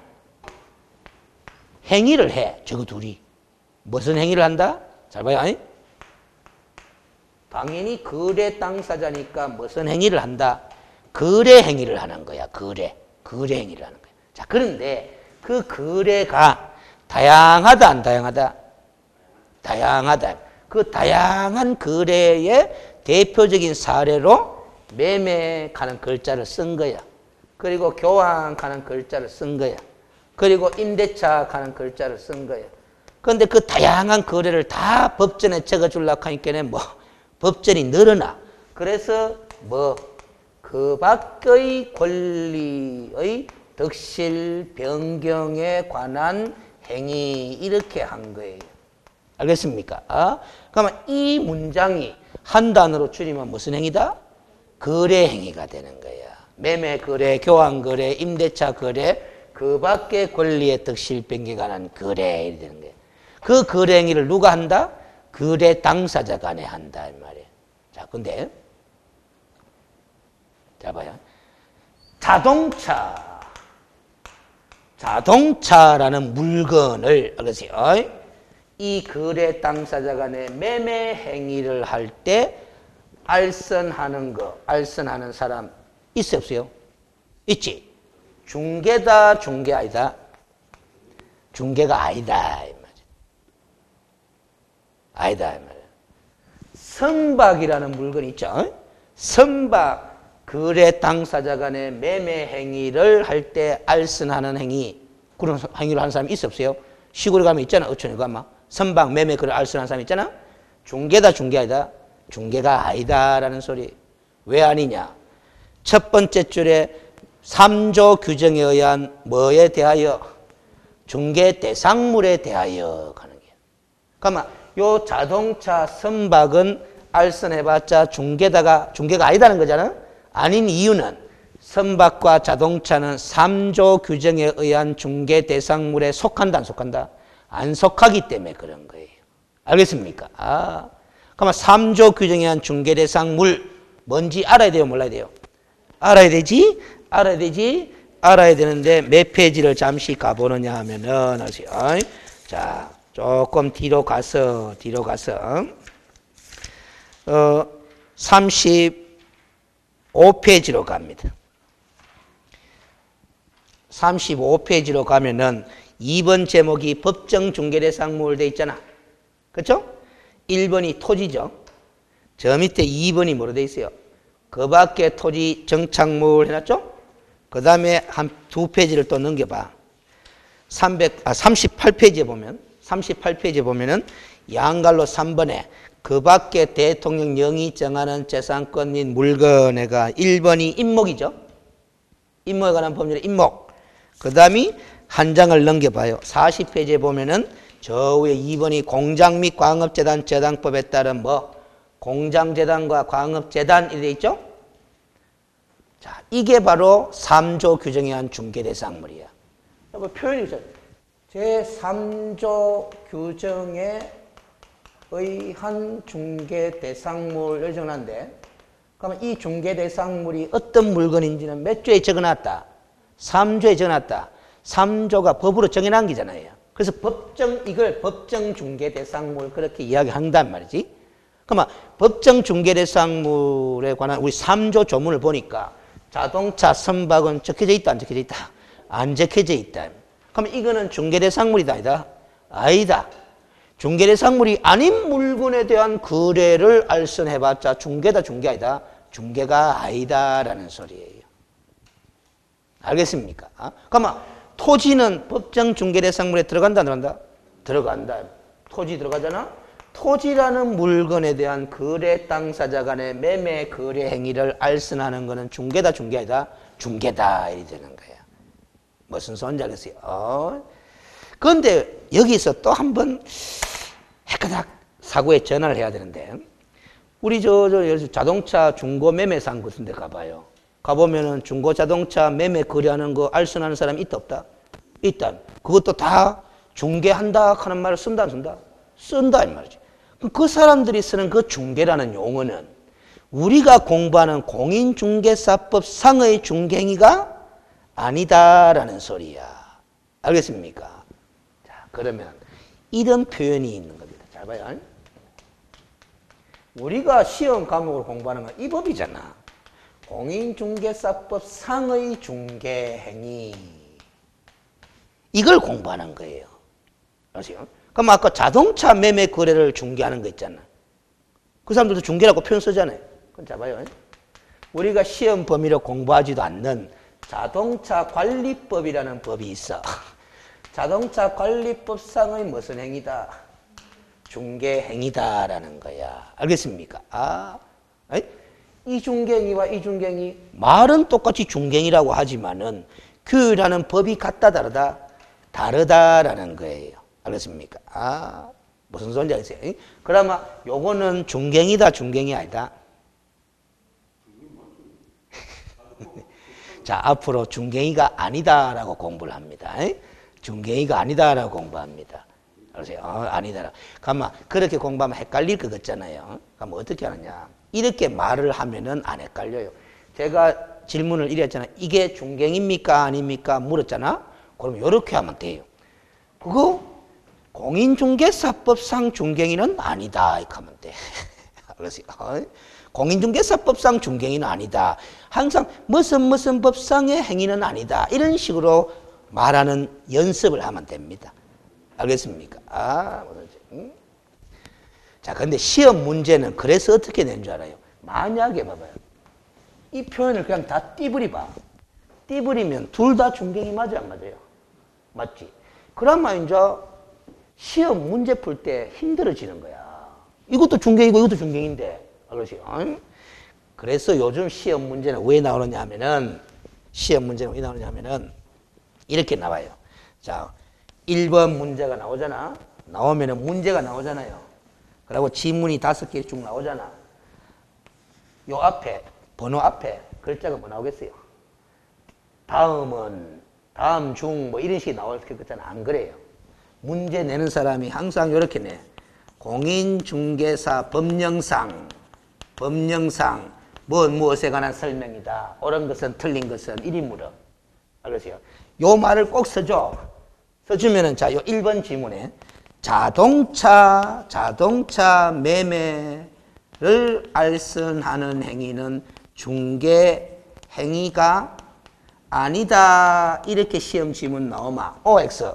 행위를 해. 저거 둘이. 무슨 행위를 한다? 잘 봐요. 아니? 당연히 거래 당사자니까 무슨 행위를 한다? 거래 행위를 하는 거야. 거래 행위를 하는 거야. 자, 그런데 그 거래가 다양하다 안 다양하다? 다양하다. 그 다양한 거래의 대표적인 사례로 매매하는 글자를 쓴 거야. 그리고 교환하는 글자를 쓴 거야. 그리고 임대차 하는 글자를 쓴 거야. 그런데 그 다양한 거래를 다 법전에 적어주려고 하니까는 법전이 늘어나. 그래서 그 밖의 권리의 득실 변경에 관한 행위 이렇게 한 거예요. 알겠습니까? 그러면 이 문장이 한 단어로 줄이면 무슨 행위다? 거래 행위가 되는 거야. 매매 거래, 교환 거래, 임대차 거래, 그 밖의 권리의 득실 변경에 관한 거래 이렇게 되는 거야. 그 거래 행위를 누가 한다? 거래 당사자 간에 한다 이 말이에요. 자, 근데 자 봐요. 자동차라는 물건을 알으세요. 이 거래 당사자 간의 매매 행위를 할 때 알선하는 사람 있어 없어요? 있지. 중개다, 중개 아니다? 중개가 아니다 이 말이야. 아니다 이 말이야. 선박이라는 물건이 있죠. 선박 거래 당사자 간의 매매 행위를 할 때 알선하는 행위, 그런 행위를 하는 사람이 있어 없어요? 시골에 가면 있잖아. 어촌에 가면 선박 매매 그걸 알선하는 사람 있잖아. 중개다, 중개 아니다? 중개가 아니다라는 소리. 왜 아니냐? 첫 번째 줄에 3조 규정에 의한 뭐에 대하여? 중개 대상물에 대하여 가는 거예요. 그러면 요 자동차 선박은 알선해봤자 중개가 아니다는 거잖아. 아닌 이유는 선박과 자동차는 3조 규정에 의한 중개 대상물에 속한다 안 속한다? 안 속하기 때문에 그런 거예요. 알겠습니까? 그러면 3조 규정에 의한 중개 대상물 뭔지 알아야 돼요, 몰라야 돼요? 알아야 되지? 알아야 되지? 알아야 되는데 몇 페이지를 잠시 가보느냐 하면은, 자, 조금 뒤로 가서 35페이지로 갑니다. 35페이지로 가면은 2번 제목이 법정 중개대상물 돼 있잖아. 그렇죠? 1번이 토지죠. 저 밑에 2번이 뭐로 돼 있어요? 그 밖에 토지 정착물 해놨죠? 그 다음에 한 두 페이지를 또 넘겨봐. 38페이지에 보면은 양갈로 3번에 그 밖에 대통령령이 정하는 재산권 및 물건에가 1번이 임목이죠. 임목에 관한 법률의 임목. 그 다음이 한 장을 넘겨봐요. 40페이지에 보면은 저 위에 2번이 공장 및 광업재단 저당법에 따른 공장재단과 광업재단 이렇게 있죠? 자, 이게 바로 3조 규정에 의한 중개대상물이야. 표현이 있어요. 제3조 규정에 의한 중개대상물을 정하는데, 그러면 이 중개대상물이 어떤 물건인지는 몇 조에 적어놨다? 3조에 적어놨다. 3조가 법으로 정해놓은 게잖아요. 그래서 이걸 법정 중개대상물 그렇게 이야기한단 말이지. 그러면 법정 중개대상물에 관한 우리 3조 조문을 보니까 자동차 선박은 적혀져 있다, 안 적혀져 있다? 안 적혀져 있다. 그럼 이거는 중개대상물이다, 아니다? 아니다. 중개대상물이 아닌 물건에 대한 거래를 알선해봤자 중개다, 중개 아니다? 중개가 아니다라는 소리예요. 알겠습니까? 그러면 토지는 법정 중개대상물에 들어간다, 안 들어간다? 들어간다. 토지 들어가잖아? 토지라는 물건에 대한 거래 당사자 간의 매매 거래 행위를 알선하는 것은 중개다, 중개 아니다? 중개다 이렇게 되는 거야. 무슨 소리인지 알겠어요? 그런데 여기서 또 한 번 헷가닥 사고에 전환을 해야 되는데, 우리 자동차 중고 매매상 같은 데 가봐요. 가보면은 중고 자동차 매매 거래하는 거 알선하는 사람이 있다, 없다? 있다. 그것도 다 중개한다 하는 말을 쓴다, 안 쓴다? 쓴다 이 말이지. 그 사람들이 쓰는 그 중개라는 용어는 우리가 공부하는 공인중개사법상의 중개행위가 아니다라는 소리야. 알겠습니까? 자, 그러면 이런 표현이 있는 겁니다. 잘 봐요. 우리가 시험 과목으로 공부하는 건 이 법이잖아. 공인중개사법상의 중개행위. 이걸 공부하는 거예요. 아시죠? 그럼 아까 자동차 매매 거래를 중개하는 거 있잖아. 그 사람들도 중개라고 표현 쓰잖아요. 그건 잡아요. 우리가 시험 범위로 공부하지도 않는 자동차 관리법이라는 법이 있어. 자동차 관리법상의 무슨 행위다? 중개행위다라는 거야. 알겠습니까? 이 중개행위와 이 중개행위, 말은 똑같이 중개행위라고 하지만은 규율하는 법이 같다, 다르다? 다르다라는 거예요. 알겠습니까? 무슨 소리인지 알겠어요? 그러면 요거는 중개행위다, 중개행위 아니다? 자, 앞으로 중개행위가 아니다라고 공부를 합니다. 중개행위가 아니다라고 공부합니다. 알았어요? 아니다. 그러면 그렇게 공부하면 헷갈릴 것 같잖아요. 그럼 어떻게 하느냐? 이렇게 말을 하면은 안 헷갈려요. 제가 질문을 이래 했잖아요. 이게 중개행위입니까? 아닙니까? 물었잖아? 그럼 이렇게 하면 돼요. 그거 공인중개사법상 중개행위는 아니다. 이렇게 하면 돼. 알았어요? 공인중개사법상 중개행위는 아니다. 항상 무슨 법상의 행위는 아니다. 이런 식으로 말하는 연습을 하면 됩니다. 알겠습니까? 자, 근데 시험 문제는 그래서 어떻게 낸 줄 알아요? 만약에 봐봐요. 이 표현을 그냥 다 띠부리봐. 띠부리면 둘 다 중개행위 맞아요, 안 맞아요? 맞지? 그러면 이제 시험 문제 풀 때 힘들어지는 거야. 이것도 중개행위고 이것도 중개행위인데. 그렇지? 그래서 요즘 시험 문제는 왜 나오느냐 하면은, 이렇게 나와요. 자, 1번 문제가 나오잖아. 나오면은 문제가 나오잖아요. 그리고 지문이 5개 쭉 나오잖아. 요 앞에, 번호 앞에 글자가 뭐 나오겠어요? 다음은, 다음 중, 뭐 이런 식이 나올 것 같잖아. 안 그래요. 문제 내는 사람이 항상 이렇게 내. 공인중개사 법령상 무엇에 관한 설명이다. 옳은 것은 틀린 것은 이리 물어. 알겠어요? 요 말을 꼭 써줘. 써주면은 자, 요 1번 지문에 자동차 매매를 알선하는 행위는 중개 행위가 아니다. 이렇게 시험 지문 나오면 OX,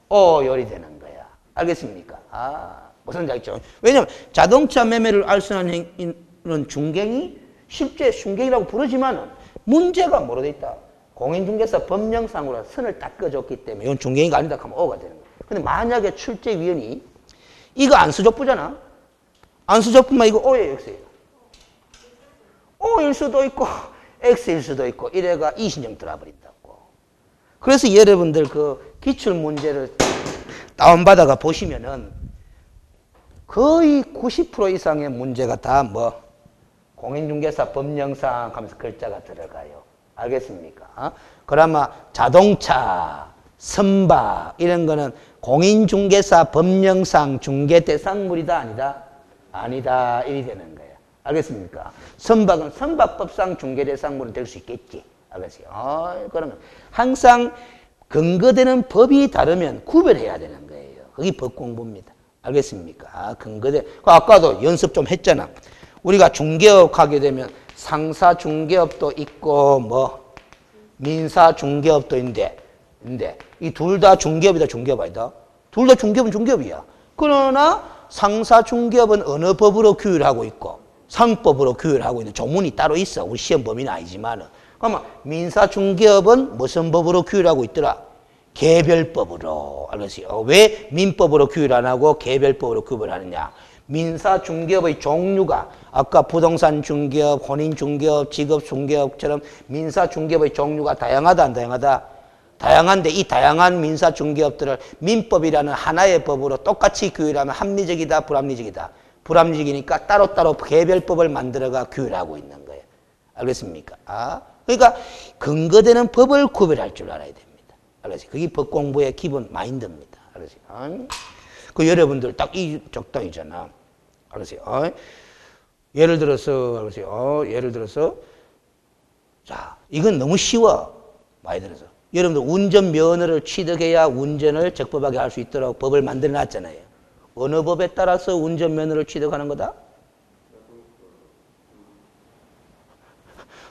O열이 되는 거야. 알겠습니까? 무슨 말이죠? 왜냐면 자동차 매매를 알선하는 행위는 중개행위, 실제 중개행위라고 부르지만은 문제가 뭐로 돼 있다? 공인중개사 법령상으로 선을 딱 꺼줬기 때문에 이건 중개행위가 아니다 하면 O가 되는 거야. 근데 만약에 출제위원이 이거 안수족부잖아. 안수족부만 이거 O예요, X예요? O일 수도 있고 X일 수도 있고 이래가 이신형 들어버린다고. 그래서 여러분들 그 기출문제를 다운받아가 보시면은 거의 90% 이상의 문제가 다 뭐 공인중개사 법령상 하면서 글자가 들어가요. 알겠습니까? 그러면 자동차, 선박 이런 거는 공인중개사 법령상 중개대상물이다 아니다? 아니다. 이리 되는 거예요. 알겠습니까? 선박은 선박법상 중개대상물은 될 수 있겠지. 알겠어요? 그러면 항상 근거되는 법이 다르면 구별해야 되는 거예요. 그게 법공부입니다. 알겠습니까? 근거대. 아까도 연습 좀 했잖아. 우리가 중개업 하게 되면 상사 중개업도 있고 뭐 민사 중개업도 있는데 이 둘 다 중개업이다, 중개업 아니다? 둘 다 중개업은 중개업이야. 그러나 상사 중개업은 어느 법으로 규율하고 있고 상법으로 규율하고 있는 조문이 따로 있어. 우리 시험 범위는 아니지만은. 그러면 민사 중개업은 무슨 법으로 규율하고 있더라? 개별법으로. 알겠어요? 왜 민법으로 규율 안 하고 개별법으로 규율하느냐? 민사 중개업의 종류가 아까 부동산 중개업, 혼인 중개업, 직업 중개업처럼 민사 중개업의 종류가 다양하다, 안 다양하다? 다양한데 이 다양한 민사 중개업들을 민법이라는 하나의 법으로 똑같이 규율하면 합리적이다, 불합리적이다? 불합리적이니까 따로따로 개별법을 만들어가 규율하고 있는 거예요. 알겠습니까? 그러니까 근거되는 법을 구별할 줄 알아야 됩니다. 알겠어요? 그게 법공부의 기본 마인드입니다. 알겠어요? 그 여러분들 딱 이 적당이잖아. 알겠어요? 예를 들어서, 예를 들어서, 자, 이건 너무 쉬워. 많이 들어서. 여러분들 운전면허를 취득해야 운전을 적법하게 할 수 있도록 법을 만들어 놨잖아요. 어느 법에 따라서 운전면허를 취득하는 거다?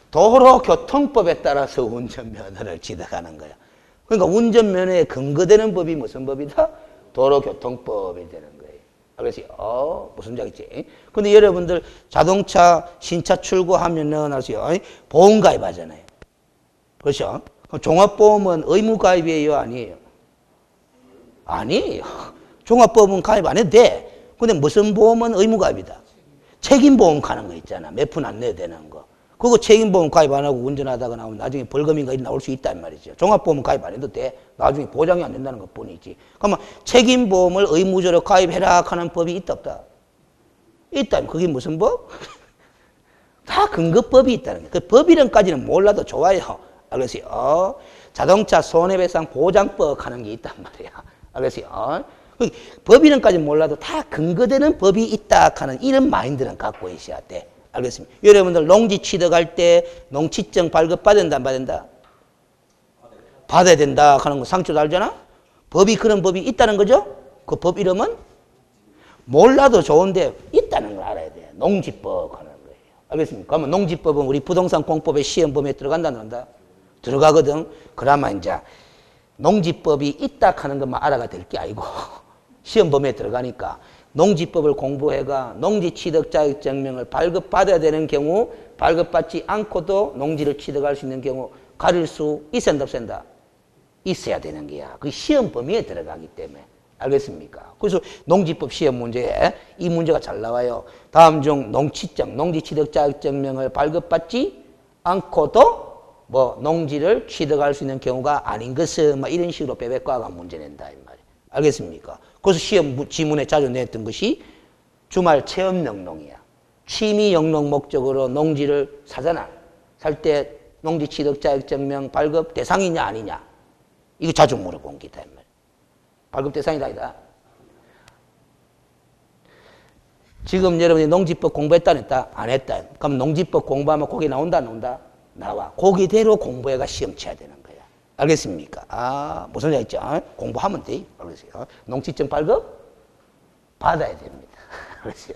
도로교통법에 따라서 운전면허를 취득하는 거야. 그러니까 운전면허에 근거되는 법이 무슨 법이다? 도로교통법이 되는 거예요. 알겠어요? 무슨 얘기지? 근데 여러분들 자동차 신차 출고하면은 아세요? 보험 가입하잖아요. 그렇죠? 종합보험은 의무 가입이에요, 아니에요? 아니에요. 종합보험은 가입 안 해도 돼. 근데 무슨 보험은 의무 가입이다? 책임보험 가는 거 있잖아. 몇 푼 안 내야 되는 거. 그거 책임보험 가입 안 하고 운전하다가 나오면 나중에 벌금인가 나올 수 있단 말이죠. 종합보험 가입 안 해도 돼. 나중에 보장이 안 된다는 것 뿐이지. 그러면 책임보험을 의무적으로 가입해라 하는 법이 있다 없다? 있다면 그게 무슨 법? 다 근거법이 있다는 거예요. 그 법 이름까지는 몰라도 좋아요. 알겠어요? 자동차 손해배상 보장법 하는 게 있단 말이야. 알겠어요? 법 이름까지 몰라도 다 근거되는 법이 있다 하는 이런 마인드는 갖고 있어야 돼. 알겠습니다. 여러분들 농지 취득할 때 농취증 발급받아야 된다, 안 받는다? 받아야 된다 하는 거 상처도 알잖아? 법이 그런 법이 있다는 거죠? 그 법 이름은? 몰라도 좋은데 있다는 걸 알아야 돼. 농지법 하는 거예요. 알겠습니까? 그러면 농지법은 우리 부동산 공법의 시험 범위에 들어간다, 안 들어간다? 들어가거든. 그러면 이제 농지법이 있다 하는 것만 알아가 될 게 아니고 시험 범위에 들어가니까 농지법을 공부해가 농지 취득 자격증명을 발급받아야 되는 경우 발급받지 않고도 농지를 취득할 수 있는 경우 가릴 수 있앤다 없앤다? 있어야 되는 거야. 그 시험 범위에 들어가기 때문에. 알겠습니까? 그래서 농지법 시험 문제에 이 문제가 잘 나와요. 다음 중 농취증, 농지 취득 자격증명을 발급받지 않고도 뭐 농지를 취득할 수 있는 경우가 아닌 것은 막 이런 식으로 빼빼과가 문제 낸다 이 말이에요. 알겠습니까? 그래서 시험 지문에 자주 냈던 것이 주말 체험 영농이야. 취미 영농 목적으로 농지를 사잖아. 살 때 농지 취득 자격증명 발급 대상이냐 아니냐. 이거 자주 물어본 게다 이 말이에요. 발급 대상이다 아니다. 지금 여러분이 농지법 공부했다 안 했다? 안 했다. 그럼 농지법 공부하면 거기 나온다 안 나온다? 나와. 거기대로 공부해가 시험 쳐야 되는 거야. 알겠습니까? 아, 무슨 얘기 있죠? 공부하면 돼. 알겠어요? 농지증 발급 받아야 됩니다. 그렇죠?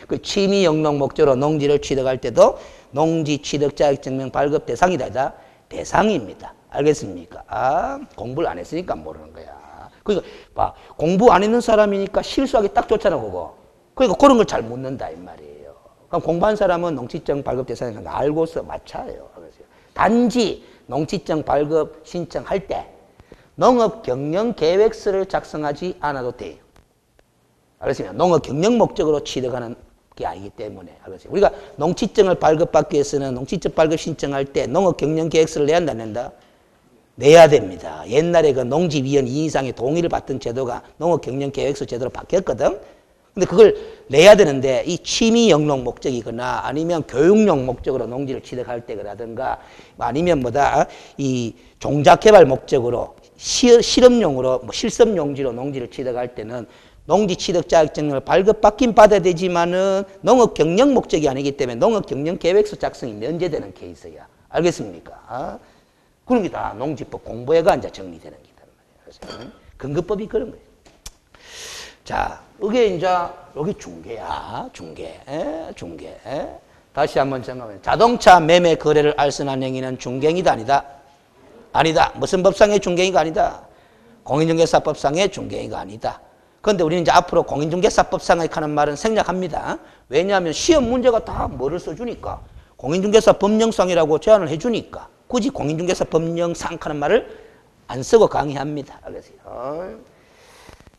그 취미 영농 목적으로 농지를 취득할 때도 농지 취득 자격증명 발급 대상이다. 대상입니다. 알겠습니까? 아, 공부를 안 했으니까 모르는 거야. 그러니까 봐, 공부 안 했는 사람이니까 실수하기 딱 좋잖아, 그거. 그러니까 그런 걸 잘 묻는다 이 말이에요. 그럼 공부한 사람은 농지증 발급 대상인 거 알고서 맞춰요. 단지 농지증 발급 신청할 때 농업 경영 계획서를 작성하지 않아도 돼요. 알겠습니까? 농업 경영 목적으로 취득하는 게 아니기 때문에. 알겠습니까? 우리가 농지증을 발급받기 위해서는 농지증 발급 신청할 때 농업 경영 계획서를 내야 한다, 안 낸다? 내야 됩니다. 옛날에 그 농지위원 2 이상의 동의를 받던 제도가 농업 경영 계획서 제도로 바뀌었거든. 근데 그걸 내야 되는데 이 취미 영농 목적이거나 아니면 교육용 목적으로 농지를 취득할 때라든가 아니면 뭐다 이 종작 개발 목적으로 실험용으로 뭐 실습 용지로 농지를 취득할 때는 농지 취득 자격증을 발급받긴 받아야 되지만은 농업 경영 목적이 아니기 때문에 농업 경영 계획서 작성이 면제되는 케이스야. 알겠습니까? 그런 게 다 농지법 공부회가 이제 정리되는 기단 말이야. 근거법이 그런 거예요. 자, 이게 이제 여기 중개야, 중개. 다시 한번 정하면 자동차 매매 거래를 알선한 행위는 중개행위다 아니다? 아니다. 무슨 법상의 중개행위가 아니다? 공인중개사법상의 중개행위가 아니다. 그런데 우리는 이제 앞으로 공인중개사법상에 하는 말은 생략합니다. 왜냐하면 시험 문제가 다 뭐를 써주니까 공인중개사 법령상이라고 제안을 해주니까 굳이 공인중개사 법령상 하는 말을 안 쓰고 강의합니다. 알겠어요?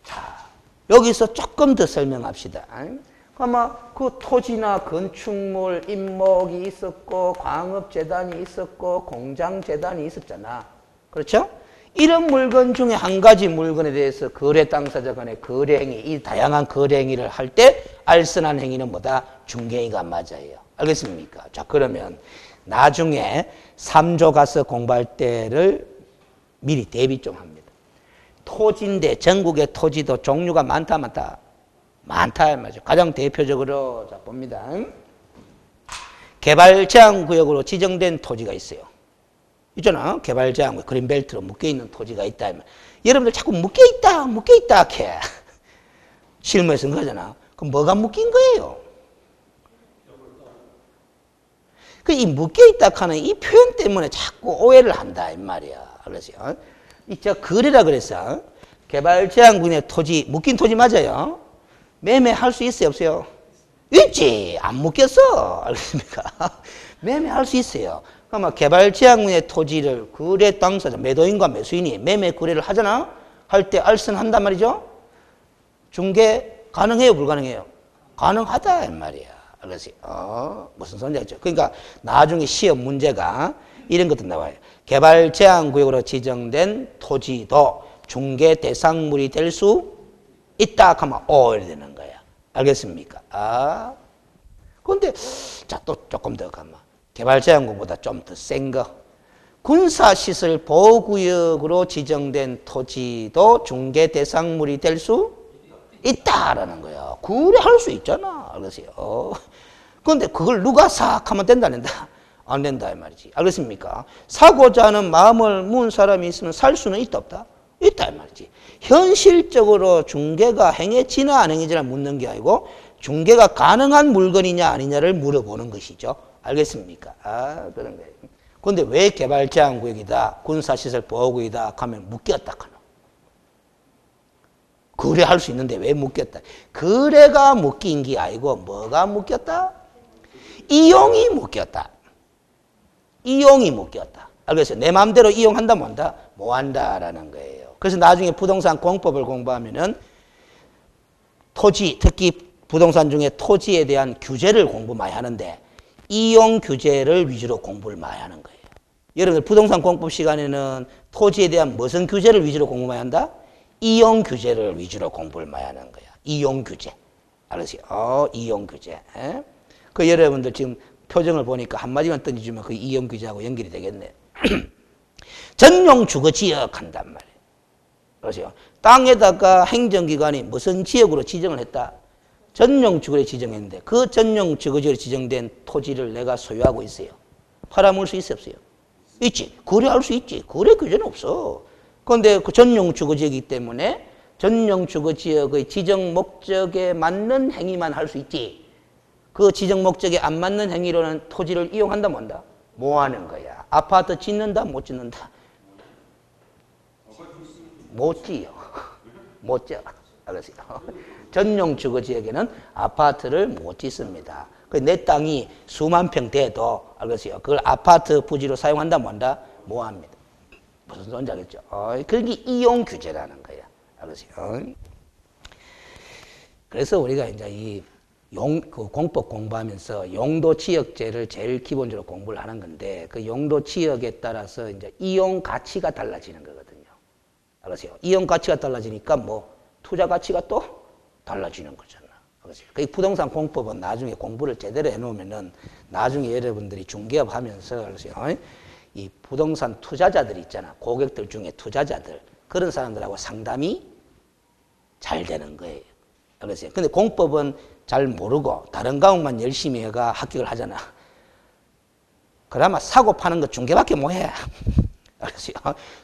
자, 여기서 조금 더 설명합시다. 아마 그 토지나 건축물, 임목이 있었고 광업재단이 있었고 공장재단이 있었잖아. 그렇죠? 이런 물건 중에 한 가지 물건에 대해서 거래 당사자 간의 거래행위, 이 다양한 거래행위를 할 때 알선한 행위는 뭐다? 중개행위가 맞아요. 알겠습니까? 자, 그러면 나중에 3조 가서 공부할 때를 미리 대비 좀 합니다. 토지인데 전국의 토지도 종류가 많다. 많다 말이죠. 가장 대표적으로 자 봅니다. 개발 제한 구역으로 지정된 토지가 있어요. 있잖아. 개발 제한 구역, 그린벨트로 묶여 있는 토지가 있다. 여러분들 자꾸 묶여 있다 이렇게 실무에 쓴 거잖아. 그럼 뭐가 묶인 거예요? 그 이 묶여 있다 하는 이 표현 때문에 자꾸 오해를 한다 이 말이야. 그래서 저 거래라 그랬어. 개발 제한군의 토지 묶인 토지 맞아요. 매매할 수 있어요, 없어요? 있지. 안 묶였어. 알겠습니까? 매매할 수 있어요. 그러면 개발 제한군의 토지를 거래 당사자 매도인과 매수인이 매매 거래를 하잖아. 할 때 알선한단 말이죠. 중개 가능해요, 불가능해요? 가능하다 이 말이야. 알겠어요? 무슨 소리인지 알죠? 그러니까 나중에 시험 문제가 이런 것도 나와요. 개발 제한 구역으로 지정된 토지도 중개 대상물이 될 수 있다 하면 이래 되는 거야. 알겠습니까? 그런데 자, 또 조금 더 가면 개발 제한 구역보다 좀 더 센 거. 군사시설 보호구역으로 지정된 토지도 중개 대상물이 될 수 있다라는 거야. 그래 할 수 있잖아. 알겠어요? 그런데 그걸 누가 사악하면 된다 안 된다? 안 된다 이 말이지. 알겠습니까? 사고자 하는 마음을 문 사람이 있으면 살 수는 있다 없다? 있다 이 말이지. 현실적으로 중개가 행해지나 안 행해지나 묻는 게 아니고 중개가 가능한 물건이냐 아니냐를 물어보는 것이죠. 알겠습니까? 그런 거예요. 그런데 왜 개발 제한 구역이다, 군사시설 보호구역이다 하면 묶였다 하노? 거래할 수 있는데 왜 묶였다? 거래가 묶인 게 아니고 뭐가 묶였다? 이용이 묶였다. 이용이 묶였다. 알겠어요? 내 마음대로 이용한다 못한다? 못한다라는 거예요. 그래서 나중에 부동산 공법을 공부하면은 토지, 특히 부동산 중에 토지에 대한 규제를 공부 많이 하는데 이용 규제를 위주로 공부를 많이 하는 거예요. 여러분들 부동산 공법 시간에는 토지에 대한 무슨 규제를 위주로 공부 많이 한다? 이용 규제를 위주로 공부를 많이 하는 거야. 이용 규제. 알았어요? 이용 규제. 그 여러분들 지금 표정을 보니까 한마디만 던져주면 그 이용 규제하고 연결이 되겠네. 전용 주거 지역 한단 말이에요. 그렇죠? 땅에다가 행정기관이 무슨 지역으로 지정을 했다? 전용 주거지를 지정했는데 그 전용 주거지로 지정된 토지를 내가 소유하고 있어요. 팔아먹을 수 있어 없어요? 있지. 거래할 수 있지. 거래 규제는 없어. 그런데 그 전용 주거지이기 때문에 전용 주거지역의 지정 목적에 맞는 행위만 할 수 있지. 그 지정 목적에 안 맞는 행위로는 토지를 이용한다 못한다? 뭐 하는 거야? 아파트 짓는다 못 짓는다? 못 지요. 못 져. 알았어요. 전용 주거지역에는 아파트를 못 짓습니다. 내 땅이 수만 평 돼도 알겠어요. 그걸 아파트 부지로 사용한다 못한다? 뭐 합니다. 무슨 소리인지 알겠죠? 그게 이용 규제라는 거야. 알겠어요? 그래서 우리가 이제 이 그 공법 공부하면서 용도 지역제를 제일 기본적으로 공부를 하는 건데 그 용도 지역에 따라서 이제 이용 가치가 달라지는 거거든요. 알겠어요? 이용 가치가 달라지니까 뭐 투자 가치가 또 달라지는 거잖아. 알겠어요? 그 부동산 공법은 나중에 공부를 제대로 해놓으면은 나중에 여러분들이 중개업 하면서 알겠어요? 이 부동산 투자자들 있잖아. 고객들 중에 투자자들 그런 사람들하고 상담이 잘 되는 거예요. 알겠어요? 근데 공법은 잘 모르고 다른 과목만 열심히 해가 합격을 하잖아. 그나마 사고 파는 거 중개밖에 못 해. 알겠어요?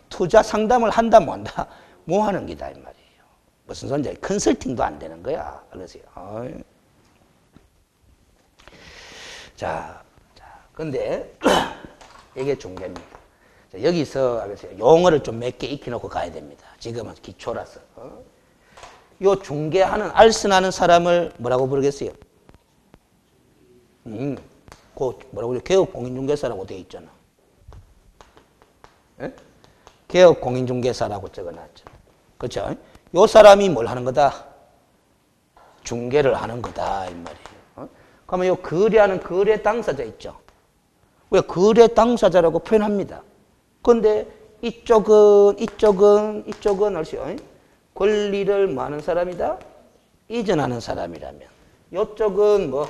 투자 상담을 한다 못 한다? 뭐 하는 기다 이 말이에요. 무슨 소리인지 컨설팅도 안 되는 거야. 알겠어요? 자, 근데 이게 중개입니다. 자, 여기서 알겠어요? 용어를 좀 몇 개 익혀놓고 가야 됩니다. 지금은 기초라서. 요 중개하는 알선하는 사람을 뭐라고 부르겠어요? 그 뭐라고 그래? 개업공인중개사라고 되어 있잖아. 예? 개업공인중개사라고 적어놨잖아. 그렇죠? 요 사람이 뭘 하는 거다? 중개를 하는 거다 이 말이에요. 그러면 요 거래하는 거래 당사자 있죠. 왜 거래 당사자라고 표현합니다. 그런데 이쪽은 알죠? 권리를 뭐 하는 사람이다? 이전하는 사람이라면 이쪽은 뭐?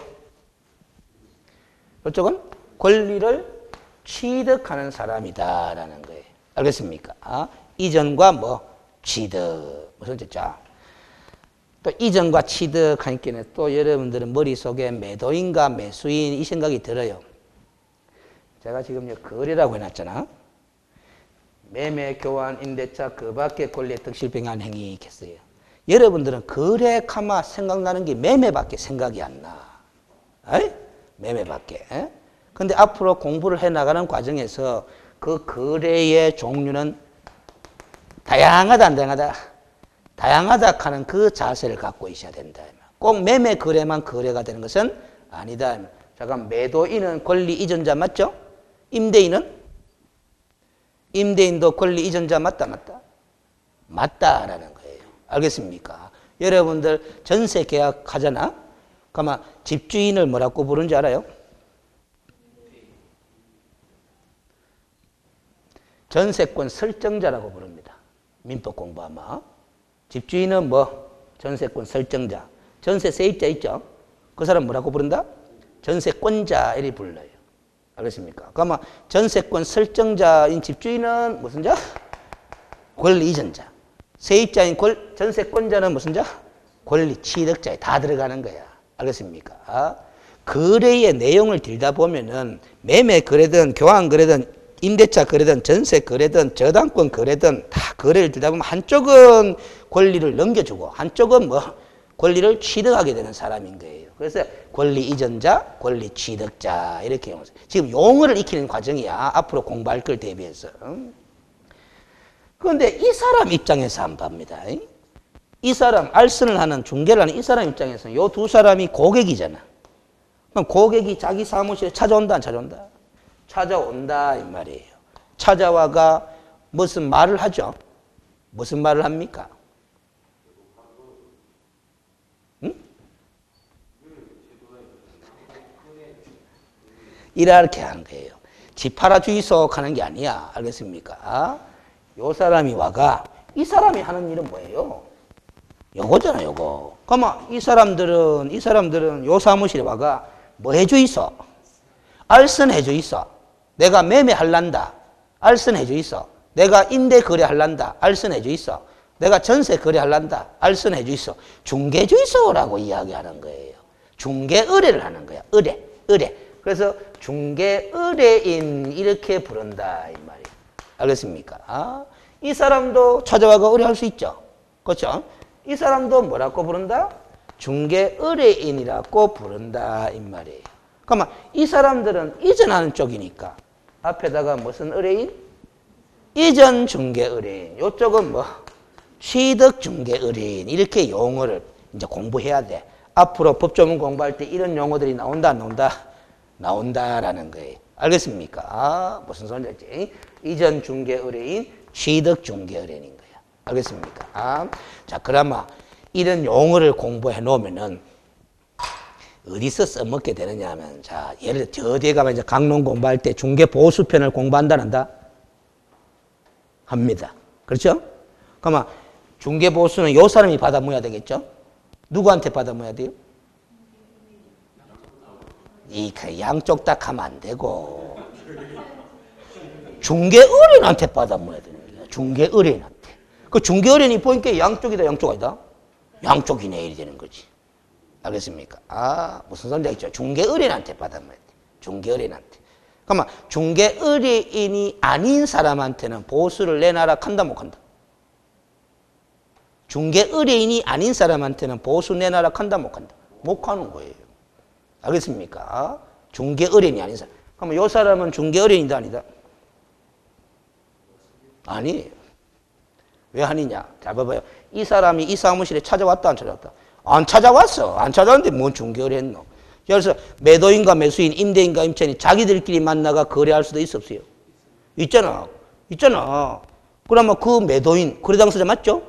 이쪽은 권리를 취득하는 사람이다라는 거예요. 알겠습니까? 이전과 뭐? 취득. 무슨 뜻이죠? 또 이전과 취득하니까 또 여러분들은 머릿속에 매도인과 매수인 이 생각이 들어요. 제가 지금 거래라고 해놨잖아. 매매, 교환, 임대차 그 밖에 권리의 득실병한 행위 있겠어요. 여러분들은 거래 카마 생각나는 게 매매밖에 생각이 안 나. 에이? 매매밖에. 근데 앞으로 공부를 해나가는 과정에서 그 거래의 종류는 다양하다 안 다양하다? 다양하다 하는 그 자세를 갖고 있어야 된다. 꼭 매매 거래만 거래가 되는 것은 아니다. 잠깐 매도인은 권리 이전자 맞죠? 임대인도 권리 이전자 맞다? 맞다라는 거예요. 알겠습니까? 여러분들 전세 계약 하잖아? 그러면 집주인을 뭐라고 부르는지 알아요? 전세권 설정자라고 부릅니다. 민법 공부하면. 집주인은 뭐? 전세권 설정자. 전세 세입자 있죠? 그 사람 뭐라고 부른다? 전세권자 이렇게 불러요. 알겠습니까? 그러면 전세권 설정자인 집주인은 무슨 자? 권리 이전자. 세입자인 전세권자는 무슨 자? 권리 취득자에 다 들어가는 거야. 알겠습니까? 거래의 내용을 들다 보면은 매매 거래든 교환 거래든 임대차 거래든 전세 거래든 저당권 거래든 다 거래를 들다 보면 한쪽은 권리를 넘겨주고 한쪽은 뭐 권리를 취득하게 되는 사람인 거예요. 그래서 권리 이전자, 권리 취득자 이렇게 용어. 지금 용어를 익히는 과정이야. 앞으로 공부할 걸 대비해서. 그런데 이 사람 입장에서 안 봅니다. 이 사람 알선을 하는 중개를 하는 이 사람 입장에서는 요 두 사람이 고객이잖아. 그럼 고객이 자기 사무실에 찾아온다 안 찾아온다? 찾아온다 이 말이에요. 찾아와가 무슨 말을 하죠? 무슨 말을 합니까? 이렇게 하는 거예요. 집 팔아 주이소 하는 게 아니야. 알겠습니까? 요 사람이 와가 이 사람이 하는 일은 뭐예요? 요거잖아, 요거. 그러면 이 사람들은 요 사무실에 와가 뭐 해주이소? 알선 해주이소. 내가 매매할란다. 알선 해주이소. 내가 임대 거래할란다. 알선 해주이소. 내가 전세 거래하려한다. 알선 해주이소. 중개주이소라고 이야기하는 거예요. 중개 의뢰를 하는 거야. 의뢰. 그래서 중개 의뢰인 이렇게 부른다 이 말이에요. 알겠습니까? 이 사람도 찾아와가 의뢰할 수 있죠. 그렇죠? 이 사람도 뭐라고 부른다? 중개 의뢰인이라고 부른다 이 말이에요. 그러면 이 사람들은 이전하는 쪽이니까 앞에다가 무슨 의뢰인? 이전 중개 의뢰인. 이쪽은 뭐 취득 중개 의뢰인. 이렇게 용어를 이제 공부해야 돼. 앞으로 법조문 공부할 때 이런 용어들이 나온다, 안 나온다? 나온다라는 거예요. 알겠습니까? 무슨 소리인지 알지? 이전 중개 의뢰인, 취득 중개 의뢰인인 거야. 알겠습니까? 자, 그나마 이런 용어를 공부해 놓으면은 어디서 써먹게 되느냐 하면, 자, 예를 들어 저 뒤에 가면 이제 강론 공부할 때 중개 보수편을 공부한다, 안 한다? 합니다. 그렇죠? 그러면 중개 보수는 요 사람이 받아 모여야 되겠죠? 누구한테 받아 모여야 돼요? 이 양쪽 다 가면 안 되고 중개 의뢰인한테 받아 모여야 되는 거야. 중개 의뢰인한테. 그 중개 의뢰인이 보니까 양쪽이다, 양쪽 아니다? 양쪽이네 이래 되는 거지. 알겠습니까? 무슨 소리인지 알겠죠? 중개 의뢰인한테 받아 모여야 돼. 중개 의뢰인한테. 그러면 중개 의뢰인이 아닌 사람한테는 보수를 내놔라 한다 못 한다? 중개 의뢰인이 아닌 사람한테는 보수 내놔라 한다 못 한다? 못 하는 거예요. 알겠습니까? 중개 의뢰인이 아닌 사람. 그러면 이 사람은 중개 의뢰인이다 아니다? 아니에요. 왜 아니냐? 잘 봐봐요. 이 사람이 이 사무실에 찾아왔다 안 찾아왔다? 안 찾아왔어. 안 찾아왔는데 뭔 중개 의뢰했노? 그래서 매도인과 매수인, 임대인과 임차인이 자기들끼리 만나가 거래할 수도 있어 없어요? 있잖아. 그러면 그 매도인 거래 당사자 맞죠?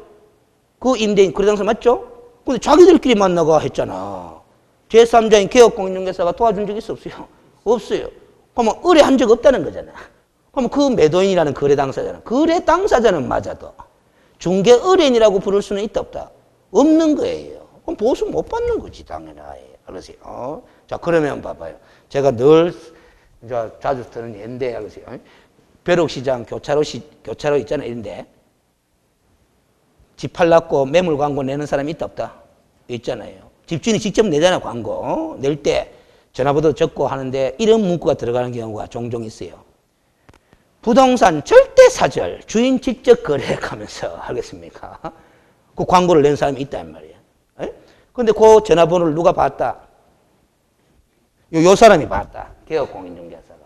그 임대인 거래 당사자 맞죠? 근데 자기들끼리 만나가 했잖아. 제3자인 개업공인중개사가 도와준 적 있어 없어요? 없어요. 그러면 의뢰한 적 없다는 거잖아. 그러면 그 매도인이라는 거래 당사자는, 거래 당사자는 맞아도 중개 의뢰인이라고 부를 수는 있다 없다? 없는 거예요. 그럼 보수 못 받는 거지 당연히. 알았어요? 자, 그러면 봐봐요. 제가 늘 자주 듣는 예인데, 알았어요? 벼룩시장 교차로 있잖아요. 이런데 집 팔랐고 매물 광고 내는 사람이 있다 없다? 있잖아요. 집주인이 직접 내잖아, 광고. 낼 때 전화번호 적고 하는데 이런 문구가 들어가는 경우가 종종 있어요. 부동산 절대 사절, 주인 직접 거래하면서 하겠습니까? 그 광고를 낸 사람이 있단 말이에요. 근데 그 전화번호를 누가 봤다? 요 사람이 봤다. 개업공인중개사가.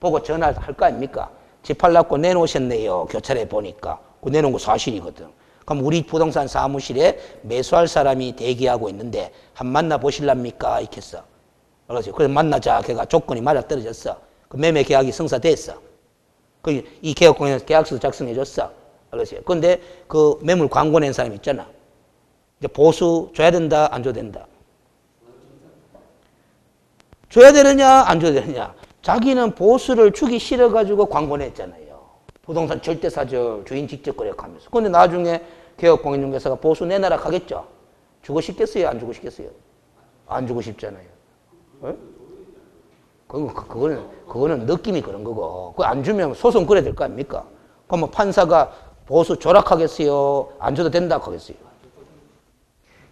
보고 전화를 할 거 아닙니까? 집 팔랐고 내놓으셨네요. 교차로에 보니까. 그 내놓은 거 사실이거든. 그럼 우리 부동산 사무실에 매수할 사람이 대기하고 있는데 한 만나 보실랍니까? 이렇게 했어. 그래서 만나자. 걔가 조건이 맞아떨어졌어. 그 매매 계약이 성사됐어. 이 개업공인에서 계약서 작성해 줬어. 그래서 근데 그 매물 광고 낸 사람 있잖아. 이제 보수 줘야 된다, 안 줘야 된다? 줘야 되느냐, 안 줘야 되느냐? 자기는 보수를 주기 싫어가지고 광고 냈잖아요. 부동산 절대사절 주인 직접 거래하면서. 근데 나중에 개업공인중개사가 보수 내놔라 하겠죠? 주고 싶겠어요, 안 주고 싶겠어요? 안 주고 싶잖아요. 네? 그거는 느낌이 그런 거고. 그거 안 주면 소송 걸어야 될 거 아닙니까? 그러면 판사가 보수 조락하겠어요? 안 줘도 된다 하겠어요?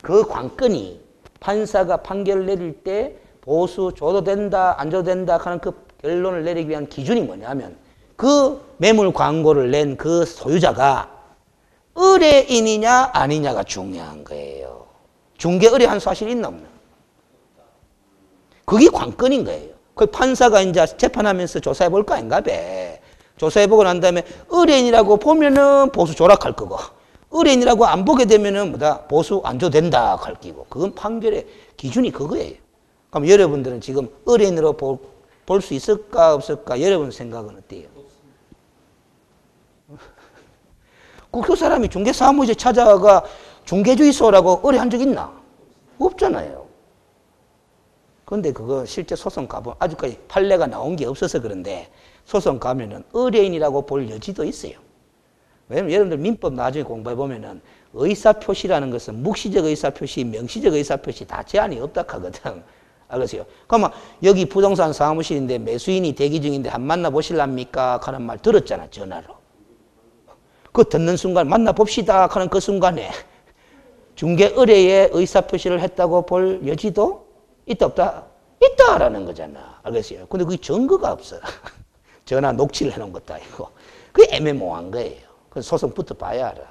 그 관건이 판사가 판결을 내릴 때 보수 줘도 된다, 안 줘도 된다 하는 그 결론을 내리기 위한 기준이 뭐냐면 그 매물 광고를 낸 그 소유자가 의뢰인이냐 아니냐가 중요한 거예요. 중개 의뢰한 사실이 있나 없나? 그게 관건인 거예요. 그 판사가 이제 재판하면서 조사해 볼 거 아닌가 봐. 조사해 보고 난 다음에 의뢰인이라고 보면은 보수 조락할 거고, 의뢰인이라고 안 보게 되면은 뭐다? 보수 안 줘도 된다 할 끼고. 그건 판결의 기준이 그거예요. 그럼 여러분들은 지금 의뢰인으로 볼 수 있을까 없을까? 여러분 생각은 어때요? 그 사람이 중개사무소에 찾아가 중개주의소라고 의뢰한 적 있나? 없잖아요. 그런데 그거 실제 소송 가보면 아직까지 판례가 나온 게 없어서 그런데 소송 가면은 의뢰인이라고 볼 여지도 있어요. 왜냐면 여러분들 민법 나중에 공부해 보면은 의사표시라는 것은 묵시적 의사표시, 명시적 의사표시 다 제한이 없다 하거든. 알겠어요? 그러면 여기 부동산 사무실인데 매수인이 대기 중인데 한 만나 보실랍니까? 하는 말 들었잖아, 전화로. 그 듣는 순간 만나봅시다 하는 그 순간에 중개 의뢰에 의사표시를 했다고 볼 여지도 있다 없다? 있다라는 거잖아. 알겠어요? 근데 그게 증거가 없어. 전화 녹취를 해놓은 것도 아니고. 그게 애매모호한 거예요. 그래서 소송부터 봐야 알아.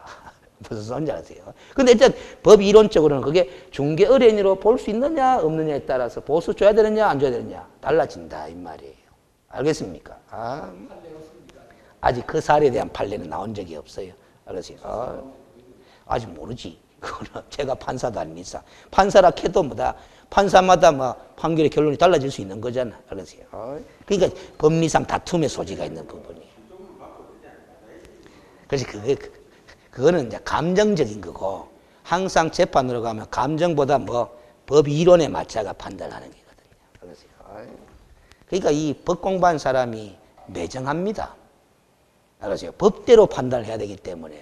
무슨 소리인지 아세요? 근데 일단 법 이론적으로는 그게 중개 의뢰인으로 볼 수 있느냐 없느냐에 따라서 보수 줘야 되느냐 안 줘야 되느냐 달라진다 이 말이에요. 알겠습니까? 아직 그 사례에 대한 판례는 나온 적이 없어요. 알겠어요? 아직 모르지. 그거는 제가 판사도 아니니까. 판사라 해도 뭐다. 판사마다 뭐 판결의 결론이 달라질 수 있는 거잖아. 알겠어요? 그러니까 법리상 다툼의 소지가 있는 부분이에요. 그래서 그거는 이제 감정적인 거고, 항상 재판으로 가면 감정보다 뭐 법 이론에 맞춰가 판단하는 거거든요. 그러니까 이 법 공부한 사람이 매정합니다. 알았어요? 법대로 판단을 해야 되기 때문에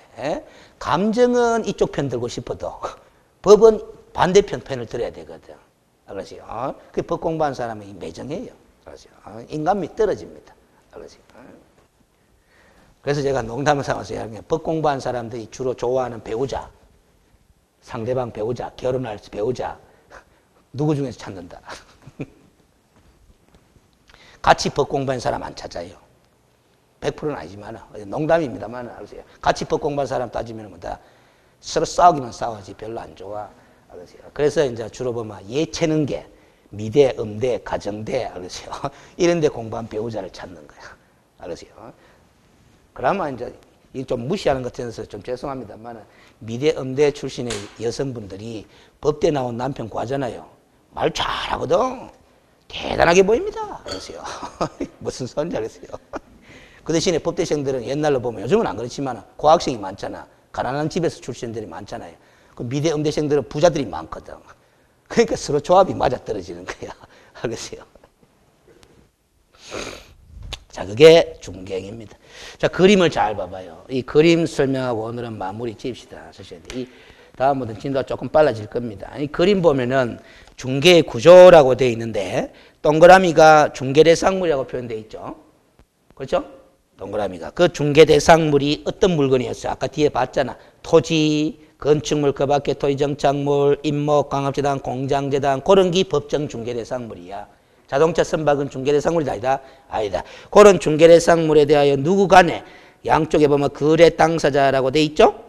감정은 이쪽 편 들고 싶어도 법은 반대편 편을 들어야 되거든. 알았어요? 그 법 공부한 사람이 매정해요. 알았어요? 인간미 떨어집니다. 알았어요? 그래서 제가 농담을 삼아서 법 공부한 사람들이 주로 좋아하는 배우자, 상대방 배우자, 결혼할 배우자 누구 중에서 찾는다. 같이 법 공부한 사람 안 찾아요. 100%는 아니지만 농담입니다만 알았어요. 같이 법 공부한 사람 따지면 뭐다 서로 싸우기만 싸우지 별로 안 좋아. 알았어요. 그래서 이제 주로 보면 예체능계, 미대, 음대, 가정대 알았어요. 이런 데 공부한 배우자를 찾는 거야. 알았어요. 그러면 이제 좀 무시하는 것 같아서 좀 죄송합니다만 미대, 음대 출신의 여성분들이 법대 나온 남편 구하잖아요. 말 잘하거든. 대단하게 보입니다. 알았어요. 무슨 소리인지 알았어요. 그 대신에 법대생들은 옛날로 보면 요즘은 안 그렇지만 고학생이 많잖아. 가난한 집에서 출신들이 많잖아요. 그 미대 음대생들은 부자들이 많거든. 그러니까 서로 조합이 맞아떨어지는 거야. 알겠어요? 자, 그게 중개행입니다. 자, 그림을 잘 봐봐요. 이 그림 설명하고 오늘은 마무리 지읍시다. 이 다음부터는 진도가 조금 빨라질 겁니다. 이 그림 보면은 중개의 구조라고 되어 있는데 동그라미가 중개대상물이라고 표현되어 있죠. 그렇죠? 동그라미가. 그 중개대상물이 어떤 물건이었어요? 아까 뒤에 봤잖아. 토지, 건축물, 그 밖에 토지정착물, 임목, 광업재단, 공장재단, 그런 게 법정 중개대상물이야. 자동차 선박은 중개대상물이 아니다? 아니다. 그런 중개대상물에 대하여 누구 간에 양쪽에 보면 거래 당사자라고 돼 있죠?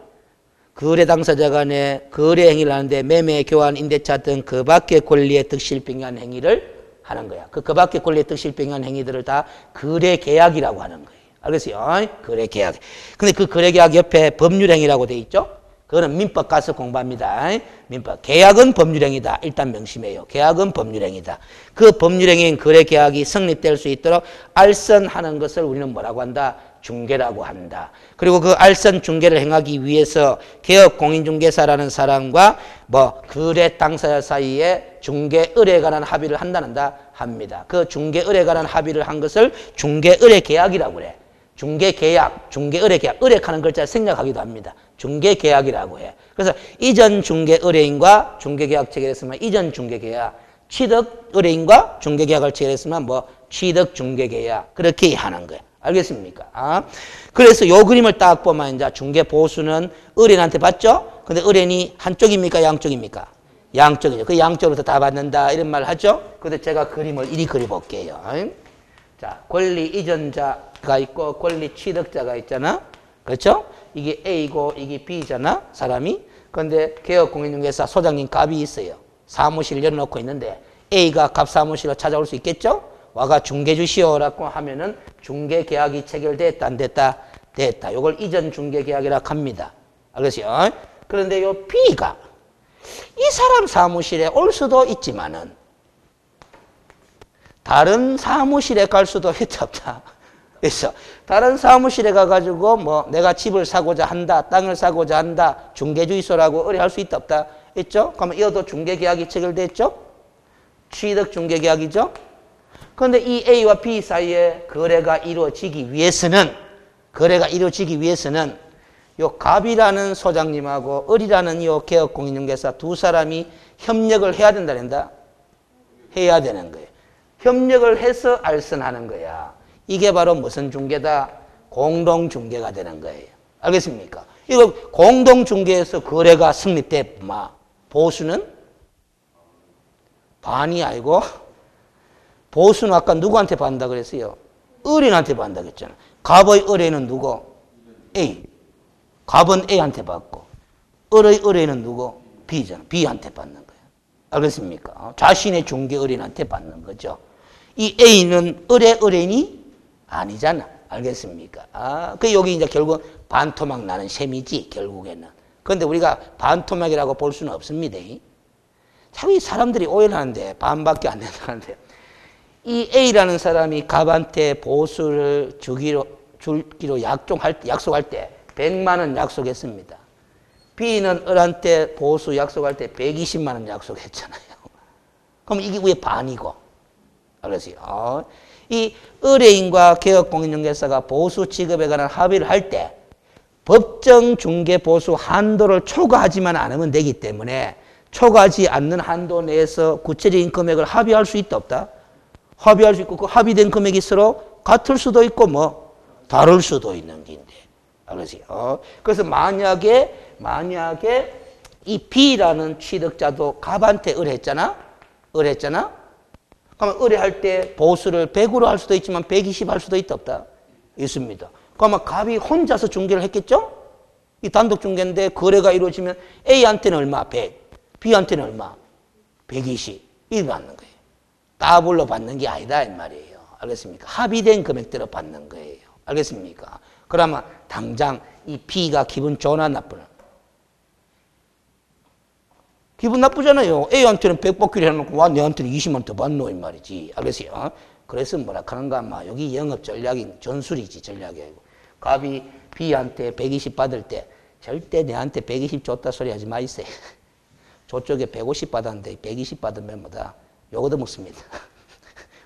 거래 당사자 간에 거래 행위를 하는데 매매, 교환, 임대차 등 그 밖의 권리의 득실병한 행위를 하는 거야. 그 밖의 권리의 득실병한 행위들을 다 거래 계약이라고 하는 거예요. 알겠어요? 거래 계약. 근데 그 거래 계약 옆에 법률행위라고 돼 있죠? 그거는 민법 가서 공부합니다. 민법. 계약은 법률행위다. 일단 명심해요. 계약은 법률행위다. 그 법률행위인 거래 계약이 성립될 수 있도록 알선하는 것을 우리는 뭐라고 한다? 중개라고 한다. 그리고 그 알선 중개를 행하기 위해서 개업 공인중개사라는 사람과 뭐 거래 당사자 사이에 중개 의뢰에 관한 합의를 한다는다 합니다. 그 중개 의뢰에 관한 합의를 한 것을 중개 의뢰 계약이라고 그래. 중개 계약, 중개 의뢰 계약, 의뢰하는 글자를 생략하기도 합니다. 중개 계약이라고 해. 그래서 이전 중개 의뢰인과 중개 계약 체결했으면 이전 중개 계약, 취득 의뢰인과 중개 계약을 체결했으면 뭐 취득 중개 계약 그렇게 하는 거야. 알겠습니까? 그래서 요 그림을 딱 보면 이제 중개 보수는 의뢰인한테 받죠? 근데 의뢰인이 한쪽입니까? 양쪽입니까? 양쪽이죠. 그 양쪽으로부터 다 받는다 이런 말 하죠? 근데 제가 그림을 이리 그려볼게요. 자, 권리 이전자가 있고 권리 취득자가 있잖아. 그렇죠? 이게 A고 이게 B잖아. 사람이. 근데 개업공인중개사 소장님 갑이 있어요. 사무실 열어놓고 있는데 A가 갑 사무실로 찾아올 수 있겠죠? 와가 중개 주시오라고 하면은 중개 계약이 체결됐다 안 됐다? 됐다. 요걸 이전 중개 계약이라고 합니다. 알겠어요? 그런데 요 B가 이 사람 사무실에 올 수도 있지만은 다른 사무실에 갈 수도 있다. 그래서 다른 사무실에 가가지고 뭐 내가 집을 사고자 한다, 땅을 사고자 한다, 중개주의소라고 의뢰할 수 있다 없다? 있죠? 그러면 이것도 중개계약이 체결됐죠? 취득 중개계약이죠? 그런데 이 A와 B 사이에 거래가 이루어지기 위해서는 요 갑이라는 소장님하고 을이라는 요 개업공인중개사 두 사람이 협력을 해야 된다. 해야 되는 거예요. 협력을 해서 알선하는 거야. 이게 바로 무슨 중개다? 공동중개가 되는 거예요. 알겠습니까? 이거 공동중개에서 거래가 성립돼, 보수는 반이 아니고, 보수는 아까 누구한테 받는다 그랬어요? 의뢰인한테 받는다 그랬잖아. 갑의 의뢰인은 누구? A. 갑은 A한테 받고, 을의 의뢰인은 누구? B잖아. B한테 받는 거야. 알겠습니까? 자신의 중개 의뢰인한테 받는 거죠. 이 A는 의뢰인이 아니잖아. 알겠습니까? 그 여기 이제 결국 반토막 나는 셈이지, 결국에는. 그런데 우리가 반토막이라고 볼 수는 없습니다. 참 이 사람들이 오해를 하는데, 반밖에 안 된다는데. 이 A라는 사람이 갑한테 보수를 주기로 약속할 때 100만 원 약속했습니다. B는 을한테 보수 약속할 때 120만 원 약속했잖아요. 그럼 이게 왜 반이고? 알았어요? 이 의뢰인과 개업공인중개사가 보수 지급에 관한 합의를 할 때 법정 중개 보수 한도를 초과하지만 않으면 되기 때문에 초과하지 않는 한도 내에서 구체적인 금액을 합의할 수 있다 없다? 합의할 수 있고 그 합의된 금액이 서로 같을 수도 있고 다를 수도 있는 긴데. 알았어요? 그래서 만약에 이 B라는 취득자도 갑한테 의뢰했잖아? 그러면 의뢰할 때 보수를 100으로 할 수도 있지만 120 할 수도 있다 없다? 있습니다. 그러면 갑이 혼자서 중개를 했겠죠? 이 단독 중개인데 거래가 이루어지면 A한테는 얼마? 100. B한테는 얼마? 120. 이렇게 받는 거예요. 더블로 받는 게 아니다 이 말이에요. 알겠습니까? 합의된 금액대로 받는 거예요. 알겠습니까? 그러면 당장 이 B가 기분 좋으나 나쁘나? 기분 나쁘잖아요. A한테는 100 받기로 해놓고 와 내한테는 20만 더 받노 이 말이지. 알겠어요? 그래서 뭐라 하는가 여기 영업 전략이 전술이지 전략이 아니고 갑이 B한테 120 받을 때 절대 내한테 120 줬다 소리 하지 마이세요. 저쪽에 150 받았는데 120 받으면 요거도 먹습니다.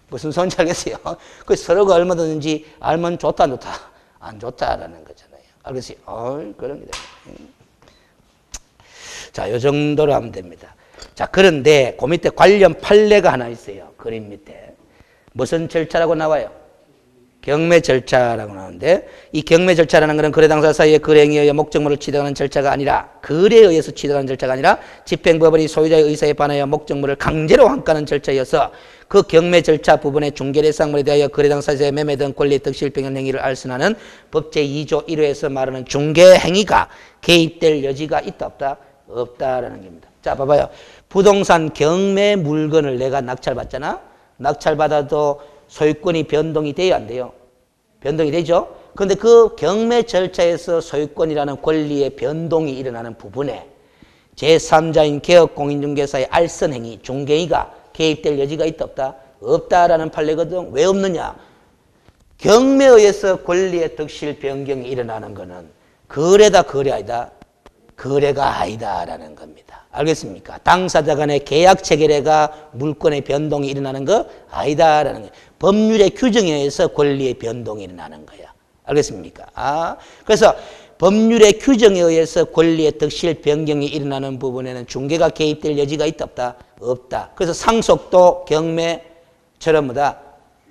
무슨 소리인지 알겠어요? 그 서로가 얼마 든지 알면 좋다 안 좋다? 안 좋다라는 거잖아요. 알겠어요? 그런 게 됩니다. 자, 요 정도로 하면 됩니다. 자, 그런데 그 밑에 관련 판례가 하나 있어요. 그림 밑에. 무슨 절차라고 나와요? 경매 절차라고 나오는데 이 경매 절차라는 것은 거래 당사 사이의 거래행위에 의해 목적물을 취득하는 절차가 아니라 거래에 의해서 취득하는 절차가 아니라 집행법원이 소유자의 의사에 반하여 목적물을 강제로 환가하는 절차여서 그 경매 절차 부분의 중개대상물에 대하여 거래 당사자의 매매 등 권리 득실 병행 행위를 알선하는 법제 2조 1호에서 말하는 중개행위가 개입될 여지가 있다 없다? 없다라는 겁니다. 자, 봐봐요. 부동산 경매 물건을 내가 낙찰받잖아? 낙찰받아도 소유권이 변동이 돼요, 안 돼요? 변동이 되죠? 그런데 그 경매 절차에서 소유권이라는 권리의 변동이 일어나는 부분에 제3자인 개업공인중개사의 알선행위, 중개위가 개입될 여지가 있다, 없다? 없다라는 판례거든. 왜 없느냐? 경매에 의해서 권리의 득실 변경이 일어나는 것은 거래다, 거래 아니다? 거래가 아니다라는 겁니다. 알겠습니까? 당사자 간의 계약 체결에가 물건의 변동이 일어나는 거 아니다라는 거예요. 법률의 규정에 의해서 권리의 변동이 일어나는 거야. 알겠습니까? 그래서 법률의 규정에 의해서 권리의 득실 변경이 일어나는 부분에는 중개가 개입될 여지가 있다 없다? 없다. 그래서 상속도 경매처럼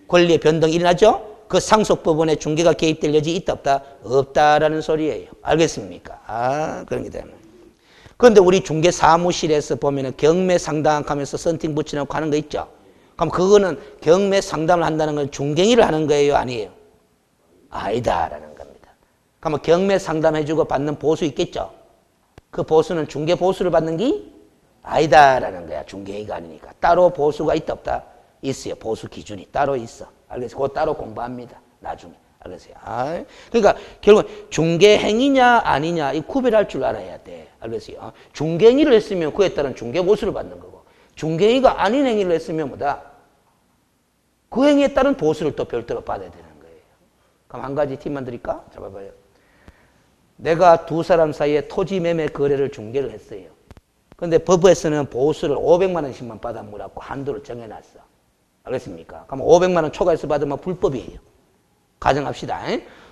권리의 변동이 일어나죠? 그 상속 부분에 중개가 개입될 여지 있다 없다? 없다라는 소리예요. 알겠습니까? 그런 게 되면. 그런데 우리 중개 사무실에서 보면은 경매 상담하면서 썬팅 붙이는 거 하는 거 있죠? 그럼 그거는 경매 상담을 한다는 건 중개행위를 하는 거예요? 아니에요? 아니다라는 겁니다. 그러면 경매 상담해주고 받는 보수 있겠죠? 그 보수는 중개 보수를 받는 게 아니다라는 거야. 중개행위가 아니니까. 따로 보수가 있다 없다? 있어요. 보수 기준이 따로 있어. 알겠어요? 그거 따로 공부합니다. 나중에. 알겠어요? 그러니까 결국 중개행위냐 아니냐 이 구별할 줄 알아야 돼. 알겠어요? 중개행위를 했으면 그에 따른 중개보수를 받는 거고 중개행위가 아닌 행위를 했으면 그 행위에 따른 보수를 또 별도로 받아야 되는 거예요. 그럼 한 가지 팁만 드릴까? 자, 봐봐요. 내가 두 사람 사이에 토지 매매 거래를 중개를 했어요. 그런데 법에서는 보수를 500만 원씩만 받아먹으라고 한도를 정해놨어. 알겠습니까? 그럼 500만 원 초과해서 받으면 불법이에요. 가정합시다.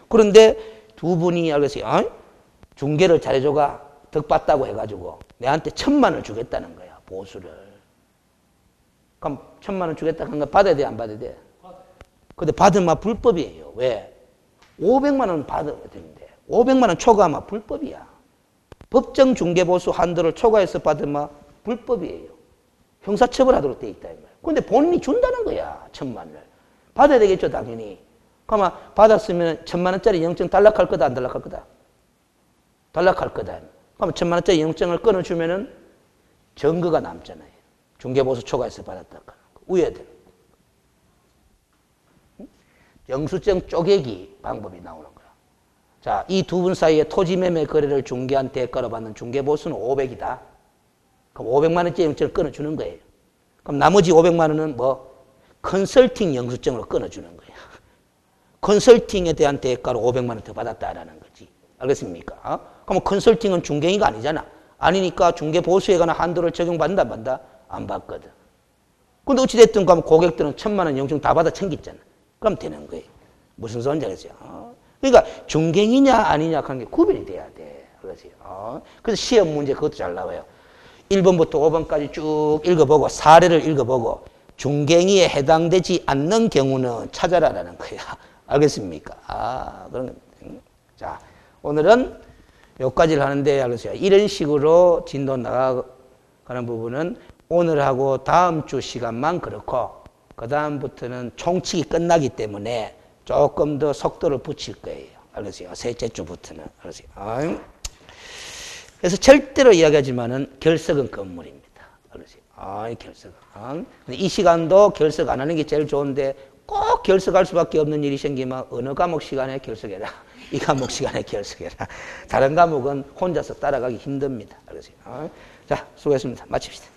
그런데 두 분이 알겠어요. 중개를 잘해줘가 덕 봤다고 해가지고 내한테 1000만 원을 주겠다는 거야. 보수를. 그럼 1000만 원 주겠다 하는 거 받아야 돼? 안 받아야 돼? 근데 받으면 불법이에요. 왜? 500만 원 받아야 되는데 500만 원 초과하면 불법이야. 법정 중개보수 한도를 초과해서 받으면 불법이에요. 형사처벌하도록 돼 있다. 근데 본인이 준다는 거야. 1,000만 원을. 받아야 되겠죠, 당연히. 그러면 받았으면 1,000만 원짜리 영장 단락할 거다, 안 단락할 거다? 단락할 거다. 그러면 1,000만 원짜리 영장을 끊어주면은 증거가 남잖아요. 중개보수 초과해서 받았다. 우회된. 영수증 쪼개기 방법이 나오는 거야. 자, 이 두 분 사이에 토지매매 거래를 중개한 대가로 받는 중개보수는 500이다. 그럼 500만 원짜리 영장을 끊어주는 거예요. 그럼 나머지 500만 원은 뭐? 컨설팅 영수증으로 끊어주는 거예요. 컨설팅에 대한 대가로 500만 원 더 받았다라는 거지. 알겠습니까? 그럼 컨설팅은 중개인가 아니잖아. 아니니까 중개보수에 관한 한도를 적용받는다, 안 받는다? 안 받거든. 근데 어찌됐든 그럼 고객들은 1,000만 원 영수증 다 받아 챙겼잖아. 그럼 되는 거예요. 무슨 소리인지 알겠어요? 그러니까 중개인이냐 아니냐 하는 게 구별이 돼야 돼. 그래서 시험 문제 그것도 잘 나와요. 1번부터 5번까지 쭉 읽어보고 사례를 읽어보고 중개인에 해당되지 않는 경우는 찾아라라는 거야. 알겠습니까? 그런 자, 오늘은 여기까지를 하는데 알겠어요. 이런 식으로 진도 나가는 부분은 오늘하고 다음 주 시간만 그렇고 그 다음부터는 총칙이 끝나기 때문에 조금 더 속도를 붙일 거예요. 알겠어요? 셋째 주부터는. 알겠어요? 그래서 절대로 이야기하지만은 결석은 건물입니다. 알겠어요? 결석은. 이 시간도 결석 안 하는 게 제일 좋은데 꼭 결석할 수밖에 없는 일이 생기면 어느 과목 시간에 결석해라. 이 과목 시간에 결석해라. 다른 과목은 혼자서 따라가기 힘듭니다. 알겠어요? 자, 수고했습니다. 마칩시다.